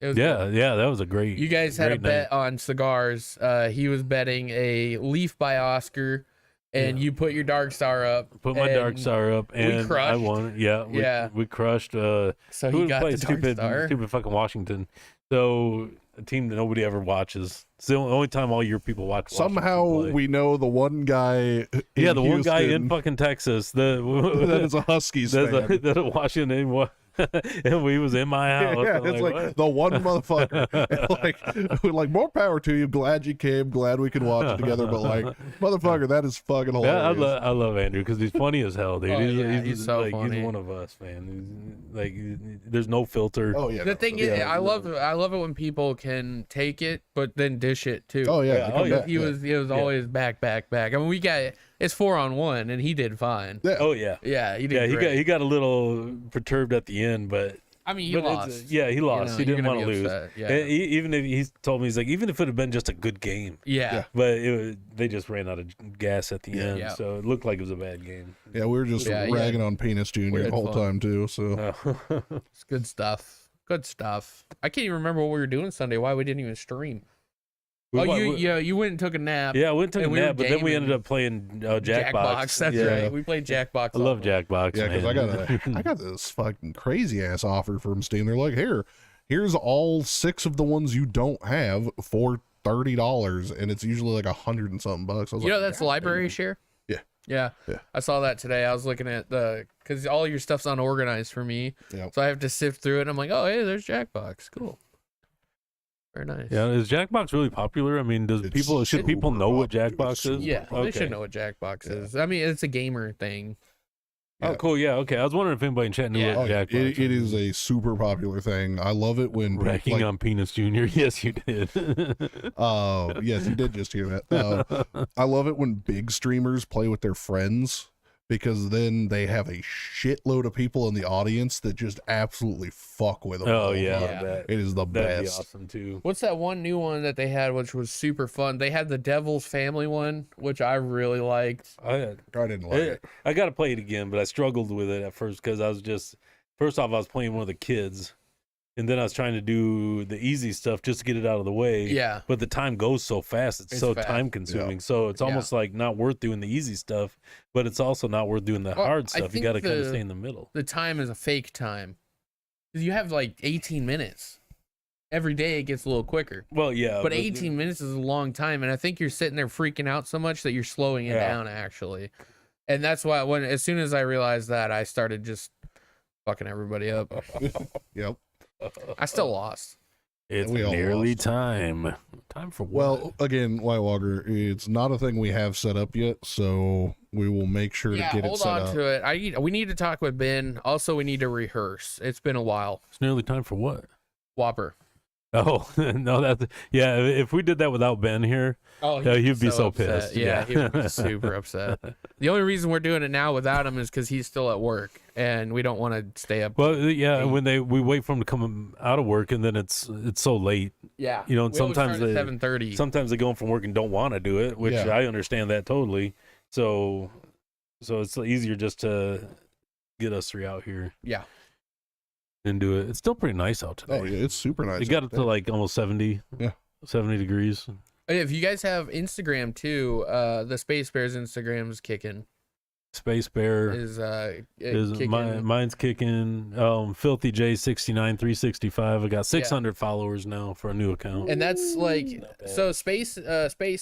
[SPEAKER 3] It was
[SPEAKER 2] Yeah,
[SPEAKER 3] good.
[SPEAKER 2] yeah, that was a great.
[SPEAKER 3] You guys had a
[SPEAKER 2] great
[SPEAKER 3] bet on cigars. He was betting a Leaf by Oscar, and you put your Dark Star up.
[SPEAKER 2] Put my Dark Star up, and I
[SPEAKER 3] crushed.
[SPEAKER 2] won. Yeah,
[SPEAKER 3] Yeah.
[SPEAKER 2] we crushed.
[SPEAKER 3] So
[SPEAKER 2] Who
[SPEAKER 3] he
[SPEAKER 2] would
[SPEAKER 3] got
[SPEAKER 2] play
[SPEAKER 3] the Dark Star.
[SPEAKER 2] stupid fucking Washington? So a team that nobody ever watches. It's the only time all your people watch. Washington
[SPEAKER 4] Somehow
[SPEAKER 2] play.
[SPEAKER 4] we know the one guy.
[SPEAKER 2] Yeah, the
[SPEAKER 4] in
[SPEAKER 2] one guy in
[SPEAKER 4] Houston
[SPEAKER 2] fucking Texas.
[SPEAKER 4] that is a Huskies fan.
[SPEAKER 2] That a Washington. And we was in my house.
[SPEAKER 4] Yeah,
[SPEAKER 2] I'm
[SPEAKER 4] it's like
[SPEAKER 2] what?
[SPEAKER 4] the one motherfucker. like more power to you. Glad you came. Glad we could watch it together. But like, motherfucker, that is fucking
[SPEAKER 2] Yeah,
[SPEAKER 4] hilarious.
[SPEAKER 2] I love Andrew because he's funny as hell, dude.
[SPEAKER 3] Oh, yeah,
[SPEAKER 2] he's
[SPEAKER 3] he's so
[SPEAKER 2] like
[SPEAKER 3] funny.
[SPEAKER 2] he's one of us, man. He's, like there's no filter.
[SPEAKER 4] Oh yeah.
[SPEAKER 3] The thing is,
[SPEAKER 4] yeah.
[SPEAKER 3] I love it when people can take it, but then dish it too.
[SPEAKER 4] Oh yeah.
[SPEAKER 2] Yeah,
[SPEAKER 4] they
[SPEAKER 2] oh,
[SPEAKER 4] come
[SPEAKER 2] yeah.
[SPEAKER 4] back,
[SPEAKER 3] He was always back. I mean, we got it's 4-on-1, and he did fine.
[SPEAKER 4] Yeah.
[SPEAKER 2] Oh yeah.
[SPEAKER 3] Yeah, he did.
[SPEAKER 2] Yeah,
[SPEAKER 3] great.
[SPEAKER 2] he got a little perturbed at the end, but
[SPEAKER 3] I mean, he
[SPEAKER 2] but it's-
[SPEAKER 3] lost.
[SPEAKER 2] yeah, he lost.
[SPEAKER 3] know,
[SPEAKER 2] He
[SPEAKER 3] you're
[SPEAKER 2] didn't
[SPEAKER 3] gonna
[SPEAKER 2] want to
[SPEAKER 3] be
[SPEAKER 2] lose.
[SPEAKER 3] upset, yeah.
[SPEAKER 2] And even if he told me, he's like, even if it had been just a good game,
[SPEAKER 3] Yeah.
[SPEAKER 2] but they just ran out of gas at the end,
[SPEAKER 3] Yeah.
[SPEAKER 2] so it looked like it was a bad game.
[SPEAKER 4] Yeah, we were just
[SPEAKER 3] Yeah,
[SPEAKER 4] ragging on Penis Junior
[SPEAKER 3] We
[SPEAKER 4] the
[SPEAKER 3] had
[SPEAKER 4] whole
[SPEAKER 3] fun.
[SPEAKER 4] time too. So
[SPEAKER 3] It's good stuff. Good stuff. I can't even remember what we were doing Sunday. Why we didn't even stream? You went and took a nap.
[SPEAKER 2] Yeah, I went and took
[SPEAKER 3] And
[SPEAKER 2] a
[SPEAKER 3] we were
[SPEAKER 2] nap, but then we
[SPEAKER 3] gaming.
[SPEAKER 2] ended up playing Jackbox.
[SPEAKER 3] Jackbox. That's
[SPEAKER 2] Yeah.
[SPEAKER 3] right. We played Jackbox.
[SPEAKER 2] I love
[SPEAKER 3] also.
[SPEAKER 2] Jackbox,
[SPEAKER 4] yeah,
[SPEAKER 2] man.
[SPEAKER 4] because I got this fucking crazy ass offer from Steam. They're like, here's all 6 of the ones you don't have for $30, and it's usually like $100 and something bucks. I was
[SPEAKER 3] You know
[SPEAKER 4] like,
[SPEAKER 3] that's
[SPEAKER 4] "God
[SPEAKER 3] library
[SPEAKER 4] damn."
[SPEAKER 3] share.
[SPEAKER 4] Yeah.
[SPEAKER 3] Yeah.
[SPEAKER 4] Yeah.
[SPEAKER 3] I saw that today. I was looking at because all your stuff's unorganized for me,
[SPEAKER 4] Yep.
[SPEAKER 3] so I have to sift through it. And I'm like, oh, hey, there's Jackbox. Cool. Very nice.
[SPEAKER 2] Yeah, is Jackbox really popular? I mean,
[SPEAKER 4] It's
[SPEAKER 2] should people know what
[SPEAKER 4] super
[SPEAKER 2] Jackbox is?
[SPEAKER 3] Yeah,
[SPEAKER 2] Okay.
[SPEAKER 3] they should know what Jackbox is. I mean, it's a gamer thing.
[SPEAKER 2] Oh, cool. Yeah, okay. I was wondering if anybody in chat knew
[SPEAKER 3] Yeah.
[SPEAKER 2] what
[SPEAKER 4] Oh, yeah.
[SPEAKER 2] Jackbox
[SPEAKER 4] It is a super popular thing. I love it when
[SPEAKER 2] Racking
[SPEAKER 4] like,
[SPEAKER 2] on Penis Jr. Yes, you did.
[SPEAKER 4] yes, you did just hear that. I love it when big streamers play with their friends, because then they have a shitload of people in the audience that just absolutely fuck with them.
[SPEAKER 2] Oh,
[SPEAKER 4] all the
[SPEAKER 2] yeah.
[SPEAKER 4] time.
[SPEAKER 2] That,
[SPEAKER 4] It is the
[SPEAKER 2] that'd be
[SPEAKER 4] best.
[SPEAKER 2] awesome, too.
[SPEAKER 3] What's that one new one that they had, which was super fun? They had the Devil's Family one, which I really liked.
[SPEAKER 4] I didn't like it.
[SPEAKER 2] I got to play it again, but I struggled with it at first because I was first off, I was playing one of the kids, and then I was trying to do the easy stuff just to get it out of the way.
[SPEAKER 3] Yeah.
[SPEAKER 2] But the time goes so fast. It's so
[SPEAKER 3] fast.
[SPEAKER 2] time consuming. So it's almost like not worth doing the easy stuff, but it's also not worth doing the
[SPEAKER 3] Well,
[SPEAKER 2] hard
[SPEAKER 3] I
[SPEAKER 2] stuff. You
[SPEAKER 3] think
[SPEAKER 2] got to kind of
[SPEAKER 3] the-
[SPEAKER 2] stay in the middle.
[SPEAKER 3] The time is a fake time. 'Cause you have like 18 minutes. Every day it gets a little quicker.
[SPEAKER 2] Well, yeah.
[SPEAKER 3] But 18 minutes is a long time, and I think you're sitting there freaking out so much that you're slowing it
[SPEAKER 2] Yeah.
[SPEAKER 3] down, actually. And that's why as soon as I realized that, I started just fucking everybody up.
[SPEAKER 4] Yep.
[SPEAKER 3] I still lost.
[SPEAKER 2] It's
[SPEAKER 4] We all
[SPEAKER 2] nearly
[SPEAKER 4] lost.
[SPEAKER 2] time. Time for what?
[SPEAKER 4] Well, again, White Walker, it's not a thing we have set up yet, so we will make sure
[SPEAKER 3] Yeah,
[SPEAKER 4] to get it
[SPEAKER 3] hold
[SPEAKER 4] set
[SPEAKER 3] on
[SPEAKER 4] up.
[SPEAKER 3] to it. We need to talk with Ben. Also, we need to rehearse. It's been a while.
[SPEAKER 2] It's nearly time for what?
[SPEAKER 3] Whopper.
[SPEAKER 2] Oh, no, that's, yeah, if we did that without Ben here,
[SPEAKER 3] Oh,
[SPEAKER 2] yeah, he'd be so
[SPEAKER 3] upset.
[SPEAKER 2] pissed.
[SPEAKER 3] Yeah, he would be
[SPEAKER 2] Yeah.
[SPEAKER 3] super upset. The only reason we're doing it now without him is because he's still at work, and we don't want to stay up.
[SPEAKER 2] Well, yeah,
[SPEAKER 3] Eight.
[SPEAKER 2] when we wait for him to come out of work, and then it's so late.
[SPEAKER 3] Yeah,
[SPEAKER 2] You know, and
[SPEAKER 3] we always
[SPEAKER 2] sometimes
[SPEAKER 3] start at
[SPEAKER 2] they
[SPEAKER 3] 7:30.
[SPEAKER 2] sometimes they go home from work and don't want to do it, which
[SPEAKER 4] Yeah.
[SPEAKER 2] I understand that totally. So it's easier just to get us 3 out here
[SPEAKER 3] Yeah,
[SPEAKER 2] and do it. It's still pretty nice out today.
[SPEAKER 4] Oh, yeah, it's super nice.
[SPEAKER 2] It got
[SPEAKER 4] out
[SPEAKER 2] up to
[SPEAKER 4] there.
[SPEAKER 2] like almost 70.
[SPEAKER 4] Yeah.
[SPEAKER 2] 70 degrees.
[SPEAKER 3] if you guys have Instagram too, the Space Bears Instagram is kicking.
[SPEAKER 2] Space Bear
[SPEAKER 3] Is
[SPEAKER 2] is
[SPEAKER 3] kicking.
[SPEAKER 2] mine's kicking. Filthy J 69 365. I got 600 followers now for a new account.
[SPEAKER 3] And that's like
[SPEAKER 2] Not bad.
[SPEAKER 3] so Space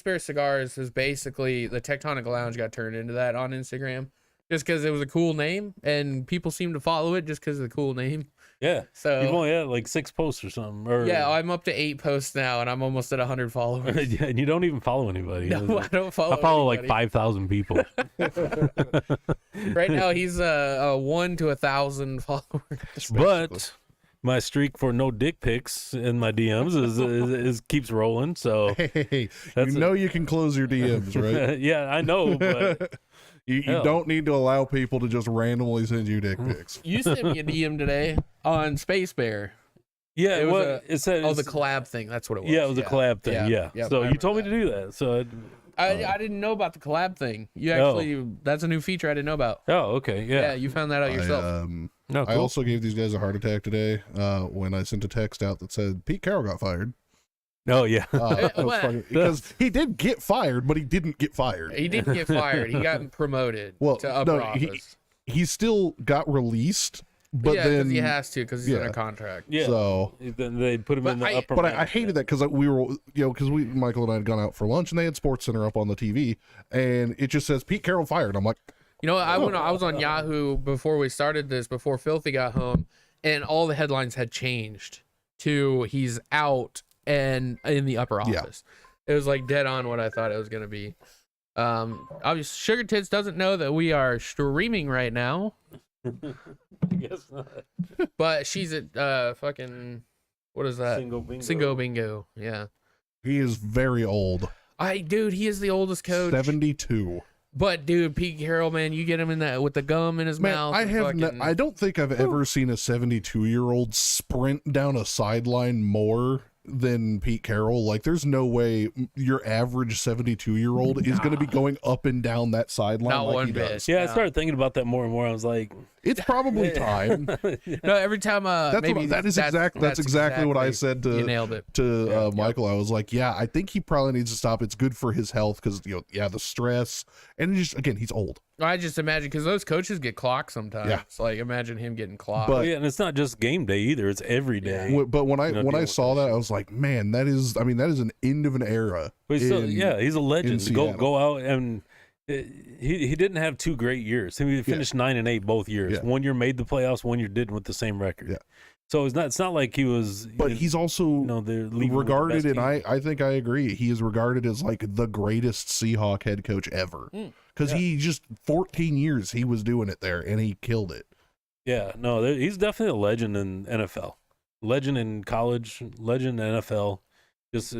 [SPEAKER 3] Bear Cigars is basically the Tectonic Lounge got turned into that on Instagram just because it was a cool name and people seem to follow it just because of the cool name.
[SPEAKER 2] Yeah.
[SPEAKER 3] So
[SPEAKER 2] You've only had like 6 posts or something. Or,
[SPEAKER 3] yeah, I'm up to 8 posts now, and I'm almost at 100 followers.
[SPEAKER 2] yeah, and you don't even follow anybody.
[SPEAKER 3] No, I don't follow.
[SPEAKER 2] I follow like
[SPEAKER 3] anybody.
[SPEAKER 2] 5,000 people.
[SPEAKER 3] Right now, he's a 1 to 1,000 followers.
[SPEAKER 2] But my streak for no dick pics in my DMs is keeps rolling. So
[SPEAKER 4] Hey,
[SPEAKER 2] That's
[SPEAKER 4] you can close your DMs, right?
[SPEAKER 2] yeah, I know, but
[SPEAKER 4] You
[SPEAKER 2] Hell.
[SPEAKER 4] don't need to allow people to just randomly send you dick pics.
[SPEAKER 3] You sent me a DM today on Space Bear.
[SPEAKER 2] yeah,
[SPEAKER 3] It was
[SPEAKER 2] it said
[SPEAKER 3] Oh, the collab thing. That's what it was.
[SPEAKER 2] yeah, it was a collab thing. Yeah,
[SPEAKER 3] Yep,
[SPEAKER 2] so
[SPEAKER 3] I
[SPEAKER 2] you told me
[SPEAKER 3] remember
[SPEAKER 2] to do that. So
[SPEAKER 3] I didn't know about the collab thing. You
[SPEAKER 2] Oh.
[SPEAKER 3] actually, that's a new feature I didn't know about.
[SPEAKER 2] oh, okay,
[SPEAKER 3] Yeah,
[SPEAKER 2] yeah.
[SPEAKER 3] you found that out yourself.
[SPEAKER 2] No,
[SPEAKER 4] I
[SPEAKER 2] cool.
[SPEAKER 4] also gave these guys a heart attack today when I sent a text out that said Pete Carroll got fired.
[SPEAKER 2] Oh yeah.
[SPEAKER 4] That was
[SPEAKER 3] What?
[SPEAKER 4] funny, because he did get fired, but he didn't get fired.
[SPEAKER 3] He didn't get fired. He got promoted
[SPEAKER 4] Well,
[SPEAKER 3] to upper
[SPEAKER 4] no,
[SPEAKER 3] office.
[SPEAKER 4] He still got released, but
[SPEAKER 3] yeah,
[SPEAKER 4] then
[SPEAKER 3] he has to because he's
[SPEAKER 4] yeah.
[SPEAKER 3] under contract.
[SPEAKER 2] Yeah.
[SPEAKER 4] So,
[SPEAKER 2] Then they put him
[SPEAKER 3] But
[SPEAKER 2] in the
[SPEAKER 3] I-
[SPEAKER 2] upper.
[SPEAKER 4] but I
[SPEAKER 2] management.
[SPEAKER 4] hated that because we were, because Michael and I had gone out for lunch and they had Sports Center up on the TV, and it just says Pete Carroll fired. I'm like,
[SPEAKER 3] You know, I was on Yahoo before we started this, before Filthy got home, and all the headlines had changed to he's out and in the upper
[SPEAKER 4] Yeah.
[SPEAKER 3] office. It was like dead on what I thought it was going to be. Obviously, Sugar Tits doesn't know that we are streaming right now,
[SPEAKER 2] I guess not.
[SPEAKER 3] but she's at fucking, what is that?
[SPEAKER 2] Single bingo.
[SPEAKER 3] Singo Bingo. Yeah.
[SPEAKER 4] he is very old,
[SPEAKER 3] Dude, he is the oldest coach.
[SPEAKER 4] 72.
[SPEAKER 3] But dude, Pete Carroll, man, you get him in that with the gum in his
[SPEAKER 4] Man,
[SPEAKER 3] mouth.
[SPEAKER 4] I
[SPEAKER 3] and
[SPEAKER 4] have
[SPEAKER 3] fucking-
[SPEAKER 4] I don't think I've ever seen a 72-year-old sprint down a sideline more than Pete Carroll. Like, there's no way your average 72-year-old is going to be going up and down that sideline
[SPEAKER 3] Not
[SPEAKER 4] like
[SPEAKER 3] one
[SPEAKER 4] he
[SPEAKER 3] bit.
[SPEAKER 4] does.
[SPEAKER 2] Yeah, I started thinking about that more and more. I was like,
[SPEAKER 4] It's probably time.
[SPEAKER 3] No, every time
[SPEAKER 4] That's
[SPEAKER 3] maybe
[SPEAKER 4] what, that's exactly what I said
[SPEAKER 3] you
[SPEAKER 4] to
[SPEAKER 3] nailed it.
[SPEAKER 4] Michael. I was like, yeah, I think he probably needs to stop. It's good for his health because the stress, and just again, he's old.
[SPEAKER 3] I just imagine because those coaches get clocked sometimes.
[SPEAKER 4] Yeah.
[SPEAKER 3] Like imagine him getting clocked.
[SPEAKER 4] But-
[SPEAKER 2] yeah, and it's not just game day either. It's every day.
[SPEAKER 4] But when I
[SPEAKER 2] You know,
[SPEAKER 4] when I
[SPEAKER 2] deal with
[SPEAKER 4] saw
[SPEAKER 2] that
[SPEAKER 4] that, I was like, man, that is an end of an era.
[SPEAKER 2] But he's still,
[SPEAKER 4] in-
[SPEAKER 2] yeah, he's a legend.
[SPEAKER 4] Seattle.
[SPEAKER 2] Go out and he didn't have 2 great years. He finished 9-8 both years.
[SPEAKER 4] Yeah.
[SPEAKER 2] One year made the playoffs. One year didn't with the same record.
[SPEAKER 4] Yeah.
[SPEAKER 2] So it's not like he was.
[SPEAKER 4] But he's also
[SPEAKER 2] they're leaving with the
[SPEAKER 4] regarded,
[SPEAKER 2] best
[SPEAKER 4] and
[SPEAKER 2] team.
[SPEAKER 4] I think I agree. He is regarded as like the greatest Seahawk head coach ever because he just 14 years he was doing it there and he killed it.
[SPEAKER 2] Yeah, no, he's definitely a legend in NFL, legend in college, legend in NFL. Just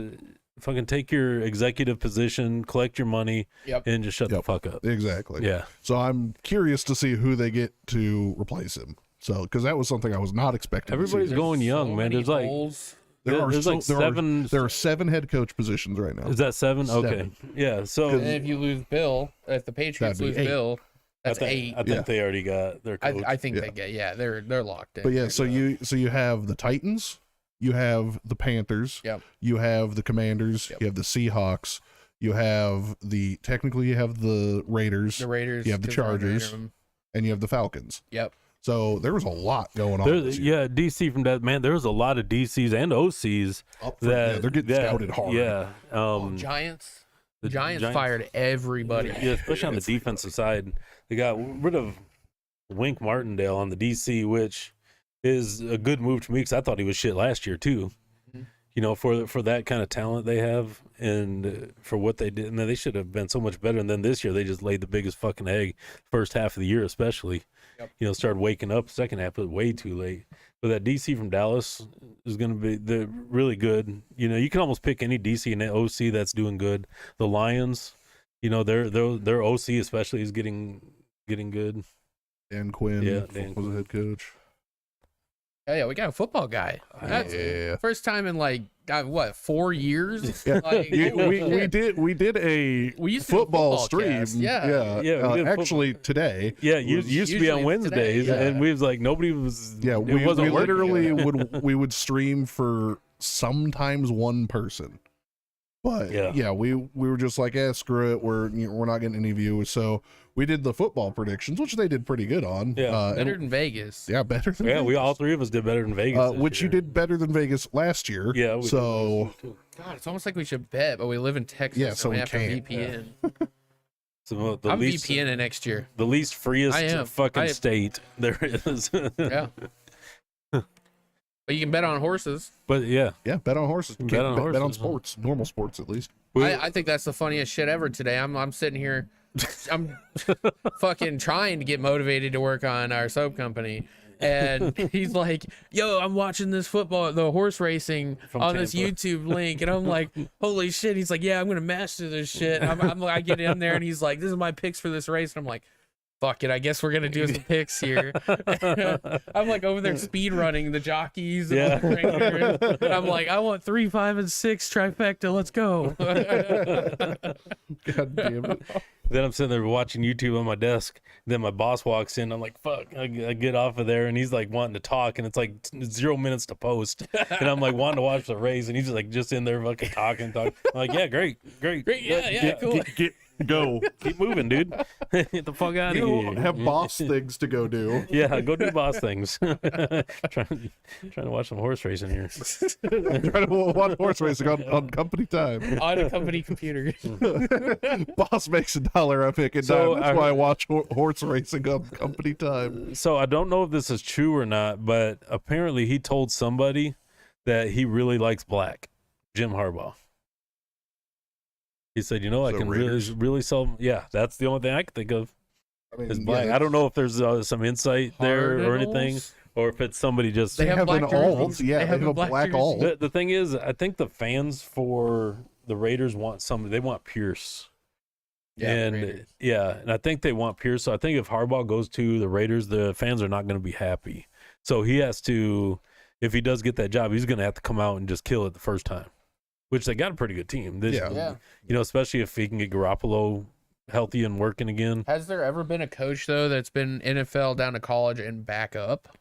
[SPEAKER 2] fucking take your executive position, collect your money,
[SPEAKER 3] Yep.
[SPEAKER 2] and just shut the
[SPEAKER 4] Yep.
[SPEAKER 2] fuck up.
[SPEAKER 4] Exactly.
[SPEAKER 2] Yeah,
[SPEAKER 4] So I'm curious to see who they get to replace him. So because that was something I was not expecting. to see.
[SPEAKER 2] everybody's going young,
[SPEAKER 3] so
[SPEAKER 2] man.
[SPEAKER 3] many
[SPEAKER 2] There's like
[SPEAKER 3] holes.
[SPEAKER 2] there's like seven.
[SPEAKER 4] There are 7 head coach positions right now.
[SPEAKER 2] Is that 7? Okay,
[SPEAKER 4] 7.
[SPEAKER 2] yeah. So
[SPEAKER 3] And if you lose Bill, if the Patriots
[SPEAKER 4] That'd be
[SPEAKER 3] lose
[SPEAKER 4] 8.
[SPEAKER 3] Bill, that's
[SPEAKER 2] I think,
[SPEAKER 3] 8.
[SPEAKER 2] I think they already got their coach.
[SPEAKER 3] I think
[SPEAKER 4] Yeah.
[SPEAKER 3] they get they're locked in.
[SPEAKER 4] But yeah,
[SPEAKER 3] right
[SPEAKER 4] so
[SPEAKER 3] now.
[SPEAKER 4] you have the Titans, you have the Panthers,
[SPEAKER 3] Yep.
[SPEAKER 4] you have the Commanders,
[SPEAKER 3] Yep.
[SPEAKER 4] you have the Seahawks, you have the Raiders,
[SPEAKER 3] the Raiders,
[SPEAKER 4] you have the
[SPEAKER 3] 'cause they're on
[SPEAKER 4] Chargers.
[SPEAKER 3] interim.
[SPEAKER 4] and you have the Falcons.
[SPEAKER 3] Yep.
[SPEAKER 4] So there was a lot going on. This year.
[SPEAKER 2] Yeah, DC from that man. There was a lot of DCs and OCs
[SPEAKER 4] Up front,
[SPEAKER 2] that
[SPEAKER 4] yeah, they're getting scouted hard.
[SPEAKER 2] Yeah,
[SPEAKER 3] Giants.
[SPEAKER 2] the
[SPEAKER 3] Giants fired everybody.
[SPEAKER 2] Yeah, especially on the defensive side. They got rid of Wink Martindale on the DC, which is a good move to me because I thought he was shit last year too.
[SPEAKER 3] Mhm.
[SPEAKER 2] You know, for that kind of talent they have and for what they did, and they should have been so much better. And then this year they just laid the biggest fucking egg first half of the year, especially.
[SPEAKER 3] Yep.
[SPEAKER 2] You know, started waking up second half, but way too late. But that DC from Dallas is going to be the really good. You know, you can almost pick any DC and OC that's doing good. The Lions, you know, their OC especially is getting good.
[SPEAKER 4] Dan Quinn
[SPEAKER 2] Yeah,
[SPEAKER 4] was
[SPEAKER 2] Dan
[SPEAKER 4] the head coach.
[SPEAKER 3] Oh, yeah, we got a football guy. That's
[SPEAKER 4] Yeah.
[SPEAKER 3] first time in like 4 years.
[SPEAKER 4] Yeah.
[SPEAKER 3] Like,
[SPEAKER 4] we,
[SPEAKER 3] holy
[SPEAKER 4] we
[SPEAKER 3] shit.
[SPEAKER 4] did a
[SPEAKER 3] We used to do a
[SPEAKER 4] football
[SPEAKER 3] football
[SPEAKER 4] stream.
[SPEAKER 3] cast, yeah.
[SPEAKER 2] Yeah, we did football.
[SPEAKER 4] Actually today.
[SPEAKER 2] Yeah, it used to be on
[SPEAKER 3] usually
[SPEAKER 2] Wednesdays,
[SPEAKER 3] today, yeah.
[SPEAKER 2] and we was like nobody was.
[SPEAKER 4] Yeah,
[SPEAKER 2] it
[SPEAKER 4] we
[SPEAKER 2] wasn't working.
[SPEAKER 4] literally would stream for sometimes one person. But
[SPEAKER 2] Yeah.
[SPEAKER 4] we were just like, screw it. We're not getting any views. So we did the football predictions, which they did pretty good on.
[SPEAKER 2] Yeah.
[SPEAKER 3] Better
[SPEAKER 4] and-
[SPEAKER 3] than Vegas.
[SPEAKER 4] yeah, better than
[SPEAKER 2] Yeah, we
[SPEAKER 4] Vegas.
[SPEAKER 2] all three of us did better than Vegas. this
[SPEAKER 4] Which you
[SPEAKER 2] year.
[SPEAKER 4] did better than Vegas last year.
[SPEAKER 2] Yeah. We
[SPEAKER 4] So
[SPEAKER 2] did.
[SPEAKER 3] God, it's almost like we should bet, but we live in Texas.
[SPEAKER 4] Yeah, so
[SPEAKER 3] and we
[SPEAKER 4] we
[SPEAKER 3] have to
[SPEAKER 4] can't.
[SPEAKER 3] VPN.
[SPEAKER 2] So the
[SPEAKER 3] I'm
[SPEAKER 2] least
[SPEAKER 3] VPNing next year.
[SPEAKER 2] the least freest
[SPEAKER 3] I am.
[SPEAKER 2] fucking
[SPEAKER 3] I-
[SPEAKER 2] state there is.
[SPEAKER 3] Yeah. But you can bet on horses.
[SPEAKER 2] But yeah,
[SPEAKER 4] Yeah, bet on horses.
[SPEAKER 2] Bet
[SPEAKER 4] Can't
[SPEAKER 2] on
[SPEAKER 4] bet on
[SPEAKER 2] horses, huh?
[SPEAKER 4] sports, normal sports at least.
[SPEAKER 3] I think that's the funniest shit ever today. I'm sitting here, I'm fucking trying to get motivated to work on our soap company. And he's like, yo, I'm watching the horse racing
[SPEAKER 2] From
[SPEAKER 3] on this
[SPEAKER 2] Tampa.
[SPEAKER 3] YouTube link. And I'm like, holy shit. He's like, yeah, I'm going to master this shit. I get in there and he's like, this is my picks for this race. And I'm like, fuck it. I guess we're going to do some picks here. I'm like over there speed running the jockeys.
[SPEAKER 2] Yeah.
[SPEAKER 3] And the ringers. And I'm like, I want 3, 5, and 6 trifecta. Let's go.
[SPEAKER 4] God damn it.
[SPEAKER 2] Then I'm sitting there watching YouTube on my desk. Then my boss walks in. I'm like, fuck. I get off of there, and he's like wanting to talk, and it's like 0 minutes to post. And I'm like wanting to watch the race, and he's just in there fucking talking. I'm like, yeah, great.
[SPEAKER 3] Great. Yeah, cool.
[SPEAKER 4] Go.
[SPEAKER 2] Keep moving, dude. Get the fuck out of
[SPEAKER 4] You
[SPEAKER 2] here.
[SPEAKER 4] have boss things to go do.
[SPEAKER 2] Yeah, go do boss things. trying to watch some horse racing here.
[SPEAKER 4] Try to watch horse racing on company time.
[SPEAKER 3] On a company computer.
[SPEAKER 4] Boss makes $1 a pick and
[SPEAKER 2] So
[SPEAKER 4] dime. That's why I watch horse racing on company time.
[SPEAKER 2] So I don't know if this is true or not, but apparently he told somebody that he really likes black, Jim Harbaugh. He said, I
[SPEAKER 4] So
[SPEAKER 2] can
[SPEAKER 4] Raiders?
[SPEAKER 2] really sell. Yeah, that's the only thing I can think of
[SPEAKER 4] I mean,
[SPEAKER 2] is black. I don't know if there's some insight there or anything,
[SPEAKER 3] Cardinals?
[SPEAKER 2] or if it's somebody just.
[SPEAKER 3] They have
[SPEAKER 4] an
[SPEAKER 3] black
[SPEAKER 4] alt.
[SPEAKER 3] jerseys.
[SPEAKER 4] Yeah,
[SPEAKER 3] They
[SPEAKER 4] they
[SPEAKER 3] have
[SPEAKER 4] have
[SPEAKER 3] a
[SPEAKER 4] a
[SPEAKER 3] black
[SPEAKER 4] black
[SPEAKER 3] jersey.
[SPEAKER 4] alt.
[SPEAKER 2] The thing is, I think the fans for the Raiders want somebody. They want Pierce.
[SPEAKER 3] Yeah, Raiders.
[SPEAKER 2] And I think they want Pierce. So I think if Harbaugh goes to the Raiders, the fans are not going to be happy. So he has to, if he does get that job, he's going to have to come out and just kill it the first time. Which they got a pretty good team.
[SPEAKER 4] Yeah.
[SPEAKER 2] Especially if he can get Garoppolo healthy and working again.
[SPEAKER 3] Has there ever been a coach though that's been NFL down to college and back up?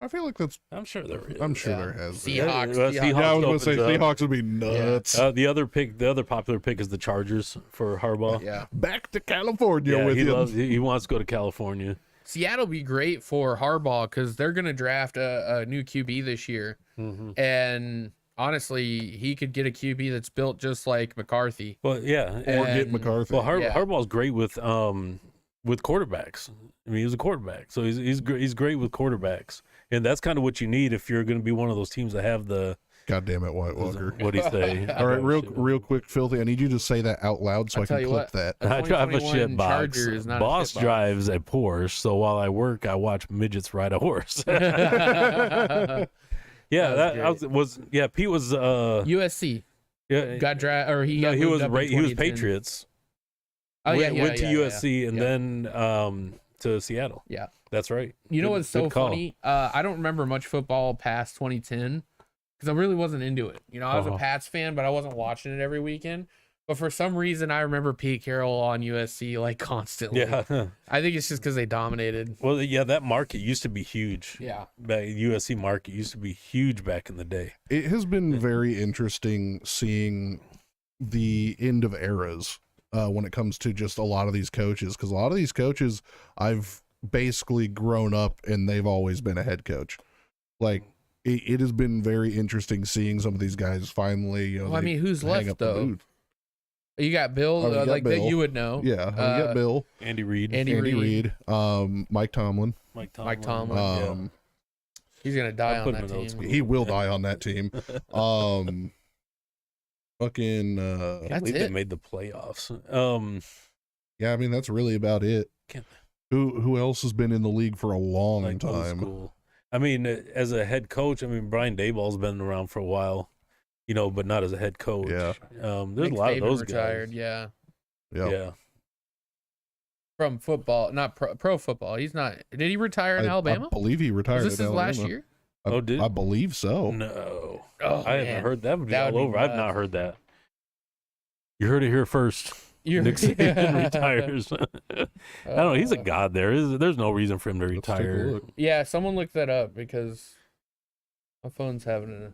[SPEAKER 4] I feel like that's.
[SPEAKER 2] I'm sure there is.
[SPEAKER 4] I'm sure
[SPEAKER 3] Yeah.
[SPEAKER 4] there has. been.
[SPEAKER 3] Seahawks.
[SPEAKER 2] Well,
[SPEAKER 3] Seahawks.
[SPEAKER 4] Yeah, I was going to say
[SPEAKER 2] opens up.
[SPEAKER 4] Seahawks would be nuts.
[SPEAKER 2] The other popular pick is the Chargers for Harbaugh.
[SPEAKER 3] Yeah.
[SPEAKER 4] Back to California
[SPEAKER 2] Yeah,
[SPEAKER 4] with
[SPEAKER 2] he
[SPEAKER 4] you.
[SPEAKER 2] he wants to go to California.
[SPEAKER 3] Seattle be great for Harbaugh because they're going to draft a new QB this year.
[SPEAKER 2] Mm-hmm.
[SPEAKER 3] And honestly, he could get a QB that's built just like McCarthy.
[SPEAKER 2] Well, yeah.
[SPEAKER 4] Or get
[SPEAKER 3] And-
[SPEAKER 4] McCarthy.
[SPEAKER 2] Well,
[SPEAKER 3] Yeah.
[SPEAKER 2] Harbaugh's great with quarterbacks. I mean, he's a quarterback, so he's great with quarterbacks, and that's kind of what you need if you're going to be one of those teams that have the.
[SPEAKER 4] God damn it, White Walker.
[SPEAKER 2] What do you say?
[SPEAKER 4] All right, real quick, Filthy. I need you to say that out loud so
[SPEAKER 3] I'll
[SPEAKER 4] I can
[SPEAKER 3] tell you
[SPEAKER 4] clip
[SPEAKER 3] what.
[SPEAKER 4] that.
[SPEAKER 3] A
[SPEAKER 2] I drive a
[SPEAKER 3] 2021
[SPEAKER 2] shit box.
[SPEAKER 3] Charger is not a
[SPEAKER 2] Boss
[SPEAKER 3] shit box.
[SPEAKER 2] drives a Porsche, so while I work, I watch midgets ride a horse. Yeah,
[SPEAKER 3] That was
[SPEAKER 2] Pete was
[SPEAKER 3] USC
[SPEAKER 2] yeah,
[SPEAKER 3] got drafted, or he
[SPEAKER 2] no,
[SPEAKER 3] got
[SPEAKER 2] he
[SPEAKER 3] moved
[SPEAKER 2] was
[SPEAKER 3] up in
[SPEAKER 2] he was
[SPEAKER 3] 2010.
[SPEAKER 2] Patriots.
[SPEAKER 3] Oh yeah,
[SPEAKER 2] went to
[SPEAKER 3] yeah,
[SPEAKER 2] USC and
[SPEAKER 3] yeah.
[SPEAKER 2] then to Seattle.
[SPEAKER 3] Yeah.
[SPEAKER 2] That's right.
[SPEAKER 3] You know
[SPEAKER 2] Good-
[SPEAKER 3] what's so
[SPEAKER 2] good call.
[SPEAKER 3] funny? I don't remember much football past 2010 because I really wasn't into it. I was a
[SPEAKER 2] Uh-huh.
[SPEAKER 3] Pats fan, but I wasn't watching it every weekend. But for some reason, I remember Pete Carroll on USC like constantly.
[SPEAKER 2] Yeah.
[SPEAKER 3] I think it's just because they dominated.
[SPEAKER 2] Well, yeah, that market used to be huge.
[SPEAKER 3] Yeah.
[SPEAKER 2] USC market used to be huge back in the day.
[SPEAKER 4] It has been very interesting seeing the end of eras when it comes to just a lot of these coaches, because a lot of these coaches I've basically grown up and they've always been a head coach. Like it has been very interesting seeing some of these guys finally.
[SPEAKER 3] Well, I
[SPEAKER 4] they
[SPEAKER 3] mean, who's
[SPEAKER 4] hang
[SPEAKER 3] left
[SPEAKER 4] up the
[SPEAKER 3] though?
[SPEAKER 4] boot.
[SPEAKER 3] You got Bill,
[SPEAKER 4] Oh, you got
[SPEAKER 3] like that
[SPEAKER 4] Bill.
[SPEAKER 3] you would know.
[SPEAKER 4] Yeah, we got Bill,
[SPEAKER 2] Andy Reid,
[SPEAKER 3] Andy
[SPEAKER 4] Andy
[SPEAKER 3] Reid.
[SPEAKER 4] Reid, Mike Tomlin.
[SPEAKER 2] Mike Tomlin.
[SPEAKER 4] Um,
[SPEAKER 3] He's gonna die
[SPEAKER 2] I'll
[SPEAKER 3] on
[SPEAKER 2] put
[SPEAKER 3] that
[SPEAKER 2] him in old
[SPEAKER 3] team.
[SPEAKER 2] school.
[SPEAKER 4] he will die on that team. Fucking
[SPEAKER 2] I
[SPEAKER 3] That's
[SPEAKER 2] can't believe they
[SPEAKER 3] it.
[SPEAKER 2] made the playoffs.
[SPEAKER 4] yeah, I mean that's really about it.
[SPEAKER 2] Can't-
[SPEAKER 4] Who else has been in the league for a long
[SPEAKER 2] like old
[SPEAKER 4] time?
[SPEAKER 2] school. I mean, as a head coach, I mean Brian Daboll's been around for a while, but not as a head coach.
[SPEAKER 4] Yeah.
[SPEAKER 2] There's
[SPEAKER 3] Nick
[SPEAKER 2] a lot of
[SPEAKER 3] Saban
[SPEAKER 2] those
[SPEAKER 3] retired.
[SPEAKER 2] guys.
[SPEAKER 3] Yeah,
[SPEAKER 4] Yeah.
[SPEAKER 2] Yeah.
[SPEAKER 3] from football, not pro football. He's not. Did he retire in Alabama?
[SPEAKER 4] I believe he retired.
[SPEAKER 3] Was this
[SPEAKER 4] at
[SPEAKER 3] his last
[SPEAKER 4] Alabama.
[SPEAKER 3] year?
[SPEAKER 2] Oh, did
[SPEAKER 4] I believe so.
[SPEAKER 2] No.
[SPEAKER 3] Oh,
[SPEAKER 2] I
[SPEAKER 3] man.
[SPEAKER 2] haven't heard that. Would be
[SPEAKER 3] That
[SPEAKER 2] all
[SPEAKER 3] would be
[SPEAKER 2] over. I've
[SPEAKER 3] nuts.
[SPEAKER 2] not heard that. You heard it here first.
[SPEAKER 3] You're-
[SPEAKER 2] Nick Saban retires. I don't know. He's a god there. There's no reason for him to
[SPEAKER 4] Let's take a
[SPEAKER 2] retire.
[SPEAKER 4] look.
[SPEAKER 3] Yeah, someone look that up because my phone's having